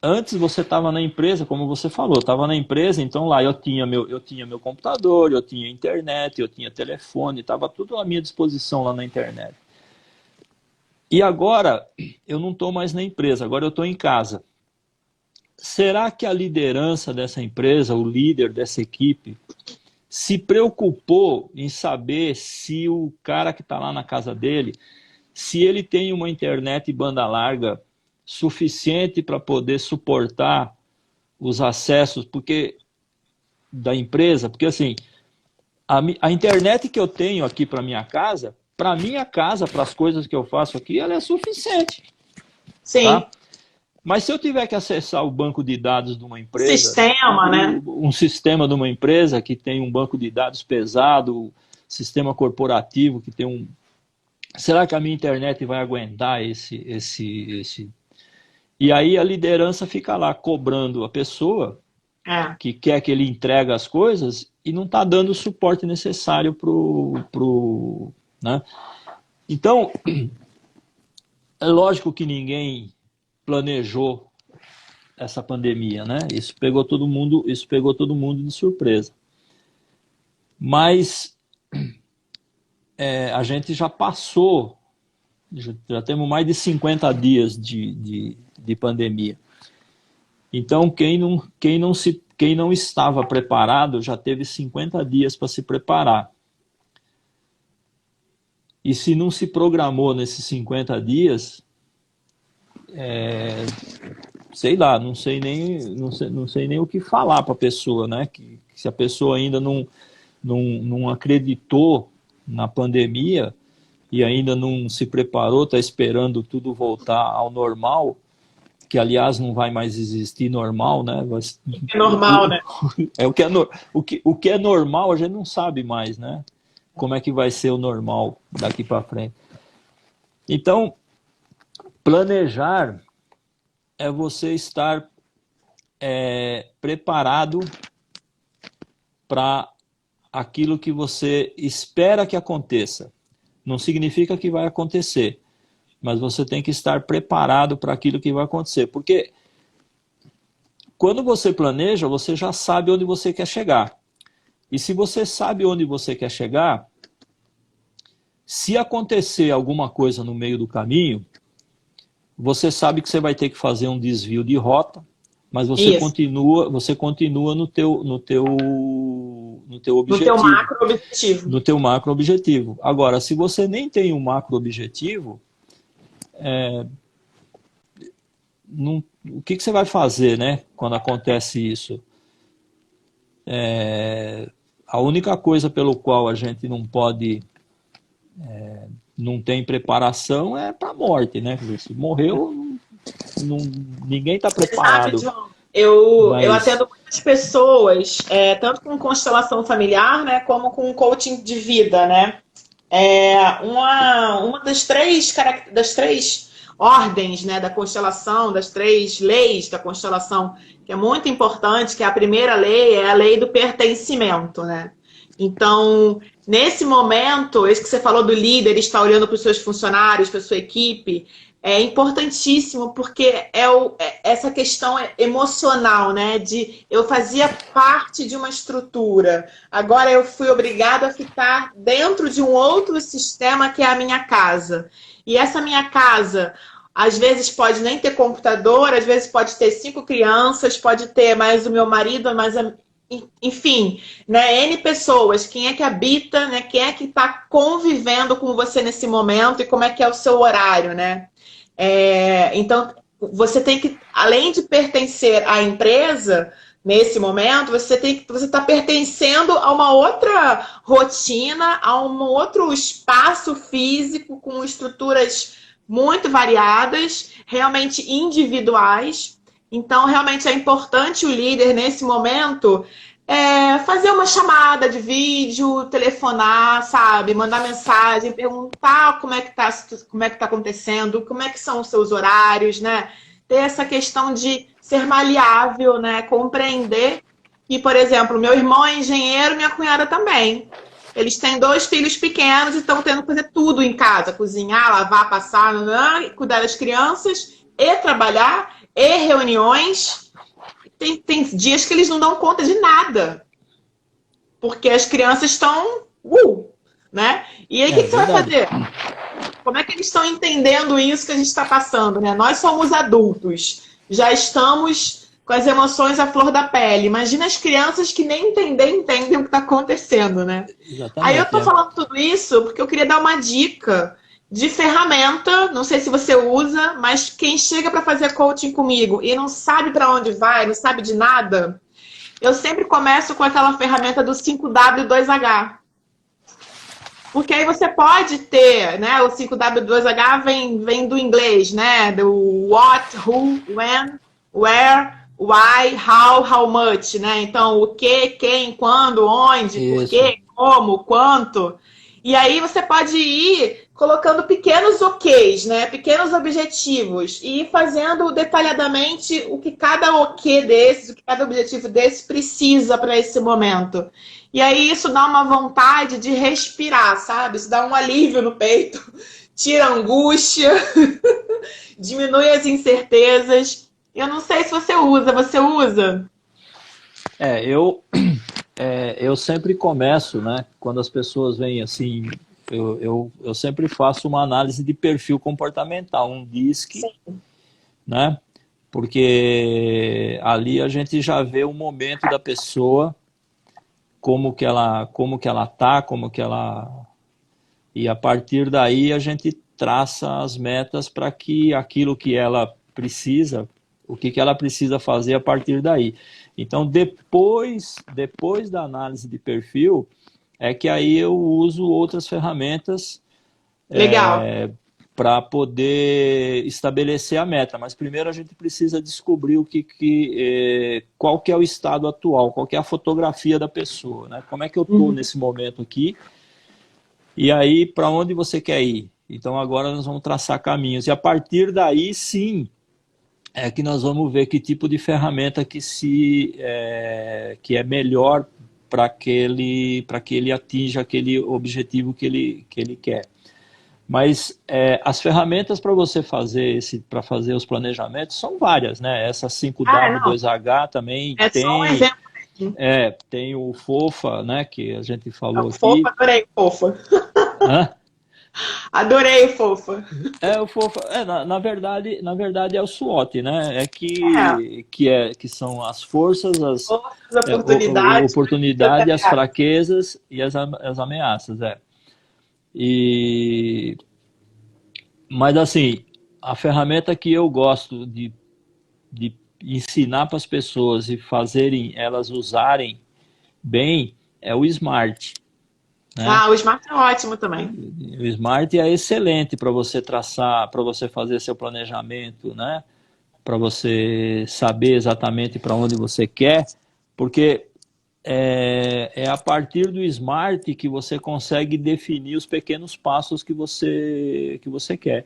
S2: antes você estava na empresa, como você falou, estava na empresa, então lá eu tinha meu computador, eu tinha internet, eu tinha telefone, estava tudo à minha disposição lá na internet. E agora eu não estou mais na empresa, agora eu estou em casa. Será que a liderança dessa empresa, o líder dessa equipe, se preocupou em saber se o cara que está lá na casa dele, se ele tem uma internet banda larga suficiente para poder suportar os acessos da empresa? Porque assim, a internet que eu tenho aqui para minha casa, para as coisas que eu faço aqui, ela é suficiente,
S1: Sim.
S2: tá? Mas se eu tiver que acessar o banco de dados de uma empresa,
S1: Sistema, né?
S2: um sistema de uma empresa que tem um banco de dados pesado, sistema corporativo que tem um... Será que a minha internet vai aguentar esse... E aí a liderança fica lá cobrando a pessoa
S1: É.
S2: que quer que ele entregue as coisas e não está dando o suporte necessário né? Então, é lógico que ninguém planejou essa pandemia, né? Isso pegou todo mundo de surpresa. Mas a gente já passou, já temos mais de 50 dias de pandemia. Então, quem não estava preparado já teve 50 dias para se preparar. E se não se programou nesses 50 dias, sei lá, não sei nem o que falar para a pessoa, né? Que se a pessoa ainda não acreditou na pandemia e ainda não se preparou, está esperando tudo voltar ao normal, que aliás não vai mais existir normal, né?
S1: É normal, né?
S2: O que é normal a gente não sabe mais, né? Como é que vai ser o normal daqui para frente. Então, planejar é você estar preparado para aquilo que você espera que aconteça. Não significa que vai acontecer, mas você tem que estar preparado para aquilo que vai acontecer. Porque quando você planeja, você já sabe onde você quer chegar. E se você sabe onde você quer chegar, se acontecer alguma coisa no meio do caminho, você sabe que você vai ter que fazer um desvio de rota, mas você continua no teu objetivo.
S1: No teu macro objetivo.
S2: No teu macro objetivo. Agora, se você nem tem um macro objetivo, o que você vai fazer, né, quando acontece isso? A única coisa pelo qual a gente não pode, não tem preparação é para a morte, né? Se morreu, ninguém está preparado.
S1: Sabe, João? Eu atendo muitas pessoas, tanto com constelação familiar, né, como com coaching de vida, né? Uma das três ordens, né, da constelação, das 3 leis da constelação, que é muito importante, que a primeira lei é a lei do pertencimento, né? Então, nesse momento, esse que você falou do líder, está olhando para os seus funcionários, para a sua equipe, é importantíssimo, porque essa questão emocional, né? De eu fazia parte de uma estrutura, agora eu fui obrigada a ficar dentro de um outro sistema que é a minha casa. E essa minha casa, às vezes pode nem ter computador, às vezes pode ter 5 crianças, pode ter mais o meu marido, enfim, né, N pessoas, quem é que habita, né, quem é que está convivendo com você nesse momento e como é que é o seu horário, né? Então, você tem que, além de pertencer à empresa, nesse momento, você está pertencendo a uma outra rotina, a um outro espaço físico com estruturas muito variadas, realmente individuais. Então, realmente é importante o líder, nesse momento, fazer uma chamada de vídeo, telefonar, sabe? Mandar mensagem, perguntar como é que tá acontecendo, como é que são os seus horários, né? Ter essa questão de ser maleável, né? Compreender que, por exemplo, meu irmão é engenheiro, minha cunhada também. Eles têm 2 filhos pequenos e estão tendo que fazer tudo em casa. Cozinhar, lavar, passar, cuidar das crianças e trabalhar, e reuniões. Tem dias que eles não dão conta de nada. Porque as crianças estão... né? E aí, o que você vai fazer? Como é que eles estão entendendo isso que a gente está passando, né? Nós somos adultos. Já estamos com as emoções à flor da pele. Imagina as crianças que nem entendem o que está acontecendo, né?
S2: Exatamente,
S1: aí eu tô falando tudo isso porque eu queria dar uma dica de ferramenta, não sei se você usa, mas quem chega para fazer coaching comigo e não sabe para onde vai, não sabe de nada, eu sempre começo com aquela ferramenta do 5W2H. Porque aí você pode ter, né, o 5W2H vem do inglês, né, do what, who, when, where, why, how much, né? Então, o que, quem, quando, onde, por quê, como, quanto. E aí você pode ir colocando pequenos OKs, né? Pequenos objetivos e ir fazendo detalhadamente o que cada OK desses, o que cada objetivo desse precisa para esse momento. E aí isso dá uma vontade de respirar, sabe? Isso dá um alívio no peito, tira a angústia, diminui as incertezas. Eu não sei se você usa?
S2: Eu sempre começo, né? Quando as pessoas vêm assim, eu sempre faço uma análise de perfil comportamental, um DISC, né? Porque ali a gente já vê o momento da pessoa, como que ela tá, e a partir daí a gente traça as metas para que aquilo que ela precisa, o que ela precisa fazer a partir daí. Então, depois da análise de perfil, é que aí eu uso outras ferramentas
S1: Legal.
S2: para poder estabelecer a meta. Mas primeiro a gente precisa descobrir qual que é o estado atual, qual que é a fotografia da pessoa, né? Como é que eu estou nesse momento aqui, e aí para onde você quer ir. Então agora nós vamos traçar caminhos, e a partir daí sim, é que nós vamos ver que tipo de ferramenta que é melhor para que ele atinja aquele objetivo que ele quer. Mas as ferramentas para você fazer os planejamentos são várias, né? Essa
S1: Não.
S2: 5W2H também
S1: É só um exemplo.
S2: tem o FOFA, né? Que a gente falou
S1: Fofa,
S2: aqui.
S1: adorei, fofa.
S2: Hã?
S1: Adorei, fofa.
S2: O FOFA, na verdade é o SWOT, né?
S1: É.
S2: Que são as forças,
S1: Forças, oportunidades.
S2: oportunidades, as fraquezas e as ameaças, Mas assim, a ferramenta que eu gosto de ensinar para as pessoas e fazerem elas usarem bem é o Smart, né?
S1: O Smart é ótimo também.
S2: O Smart é excelente para você traçar, para você fazer seu planejamento, né? Para você saber exatamente para onde você quer, porque é a partir do Smart que você consegue definir os pequenos passos que você quer.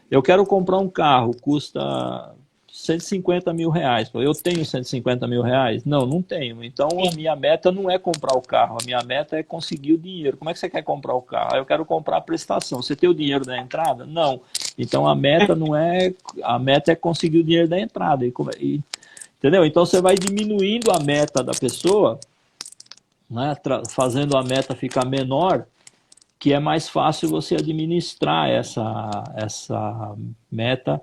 S2: Eu quero comprar um carro, custa 150 mil reais. Eu tenho 150 mil reais? Não, não tenho. Então a minha meta não é comprar o carro, a minha meta é conseguir o dinheiro. Como é que você quer comprar o carro? Eu quero comprar a prestação. Você tem o dinheiro da entrada? Não. Então a meta não é, a meta é conseguir o dinheiro da entrada. Entendeu? Então você vai diminuindo a meta da pessoa, né, fazendo a meta ficar menor, que é mais fácil você administrar essa meta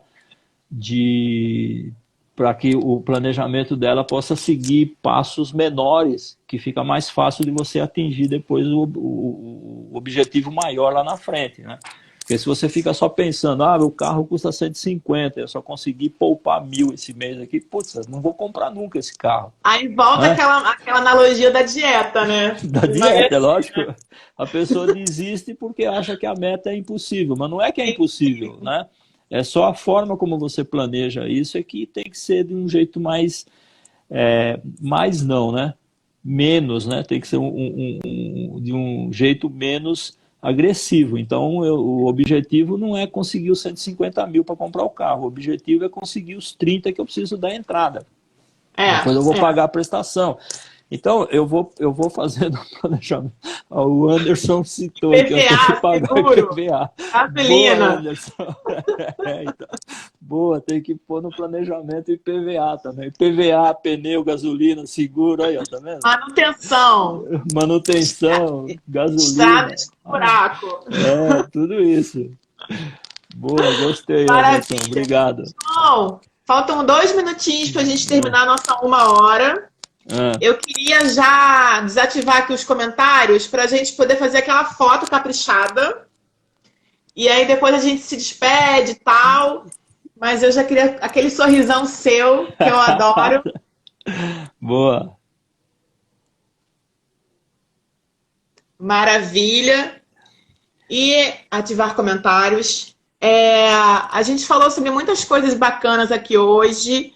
S2: para que o planejamento dela possa seguir passos menores, que fica mais fácil de você atingir depois o objetivo maior lá na frente, né? Porque se você fica só pensando, o carro custa 150, eu só consegui poupar 1.000 esse mês aqui, putz, eu não vou comprar nunca esse carro.
S1: Aí volta aquela analogia da dieta, né?
S2: Da dieta, é lógico. A pessoa desiste porque acha que a meta é impossível, mas não é que é impossível, né? É só a forma como você planeja isso é que tem que ser de um jeito mais não, né? Menos, né? Tem que ser de um jeito menos agressivo. Então, o objetivo não é conseguir os 150 mil para comprar o carro. O objetivo é conseguir os 30 que eu preciso da entrada. Depois eu vou pagar a prestação. Então, eu vou fazendo o planejamento. O Anderson citou que eu tenho que pagar
S1: seguro.
S2: IPVA.
S1: Gasolina.
S2: Boa, Anderson. Então, boa, tem que pôr no planejamento IPVA também. IPVA, pneu, gasolina, seguro, aí, ó, tá vendo? Manutenção, gasolina.
S1: Estrada de buraco.
S2: Tudo isso. Boa, gostei,
S1: Maravilha.
S2: Anderson. Obrigado.
S1: Bom, faltam 2 minutinhos para a gente terminar a nossa 1 hora. Eu queria já desativar aqui os comentários para a gente poder fazer aquela foto caprichada. E aí depois a gente se despede e tal. Mas eu já queria aquele sorrisão seu, que eu adoro.
S2: Boa.
S1: Maravilha. E ativar comentários. A gente falou sobre muitas coisas bacanas aqui hoje.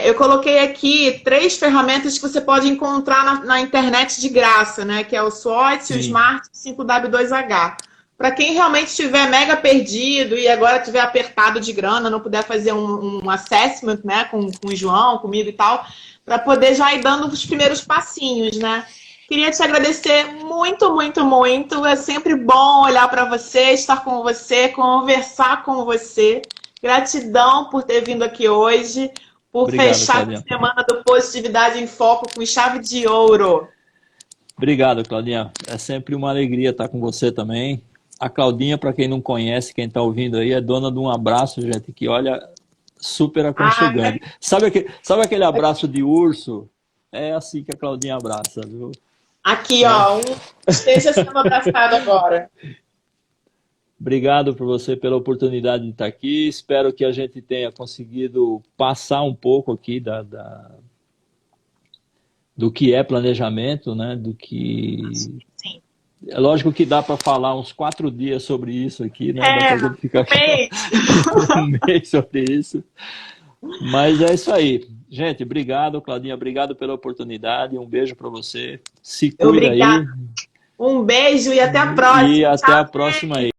S1: Eu coloquei aqui 3 ferramentas que você pode encontrar na internet de graça, né? Que é o SWOT, o Smart e o 5W2H. Para quem realmente estiver mega perdido e agora estiver apertado de grana, não puder fazer um assessment, né? Com o João, comigo e tal, para poder já ir dando os primeiros passinhos, né? Queria te agradecer muito, muito, muito. É sempre bom olhar para você, estar com você, conversar com você. Gratidão por ter vindo aqui hoje. Por fechar a semana do Positividade em Foco com chave de ouro.
S2: Obrigado, Claudinha. É sempre uma alegria estar com você também. A Claudinha, para quem não conhece, quem está ouvindo aí, é dona de um abraço, gente, que olha, super aconchegante. Sabe aquele abraço de urso? É assim que a Claudinha abraça, viu?
S1: Aqui, ó, esteja sendo abraçado agora.
S2: Obrigado por você pela oportunidade de estar aqui. Espero que a gente tenha conseguido passar um pouco aqui do que é planejamento, né? Do que
S1: Sim.
S2: é lógico que dá para falar uns 4 dias sobre isso aqui, né? Dá para a gente ficar aqui um mês sobre isso. Mas é isso aí. Gente, obrigado, Claudinha. Obrigado pela oportunidade. Um beijo para você. Se cuida aí.
S1: Obrigada. Um beijo e até a próxima.
S2: E até
S1: Tchau,
S2: a próxima aí.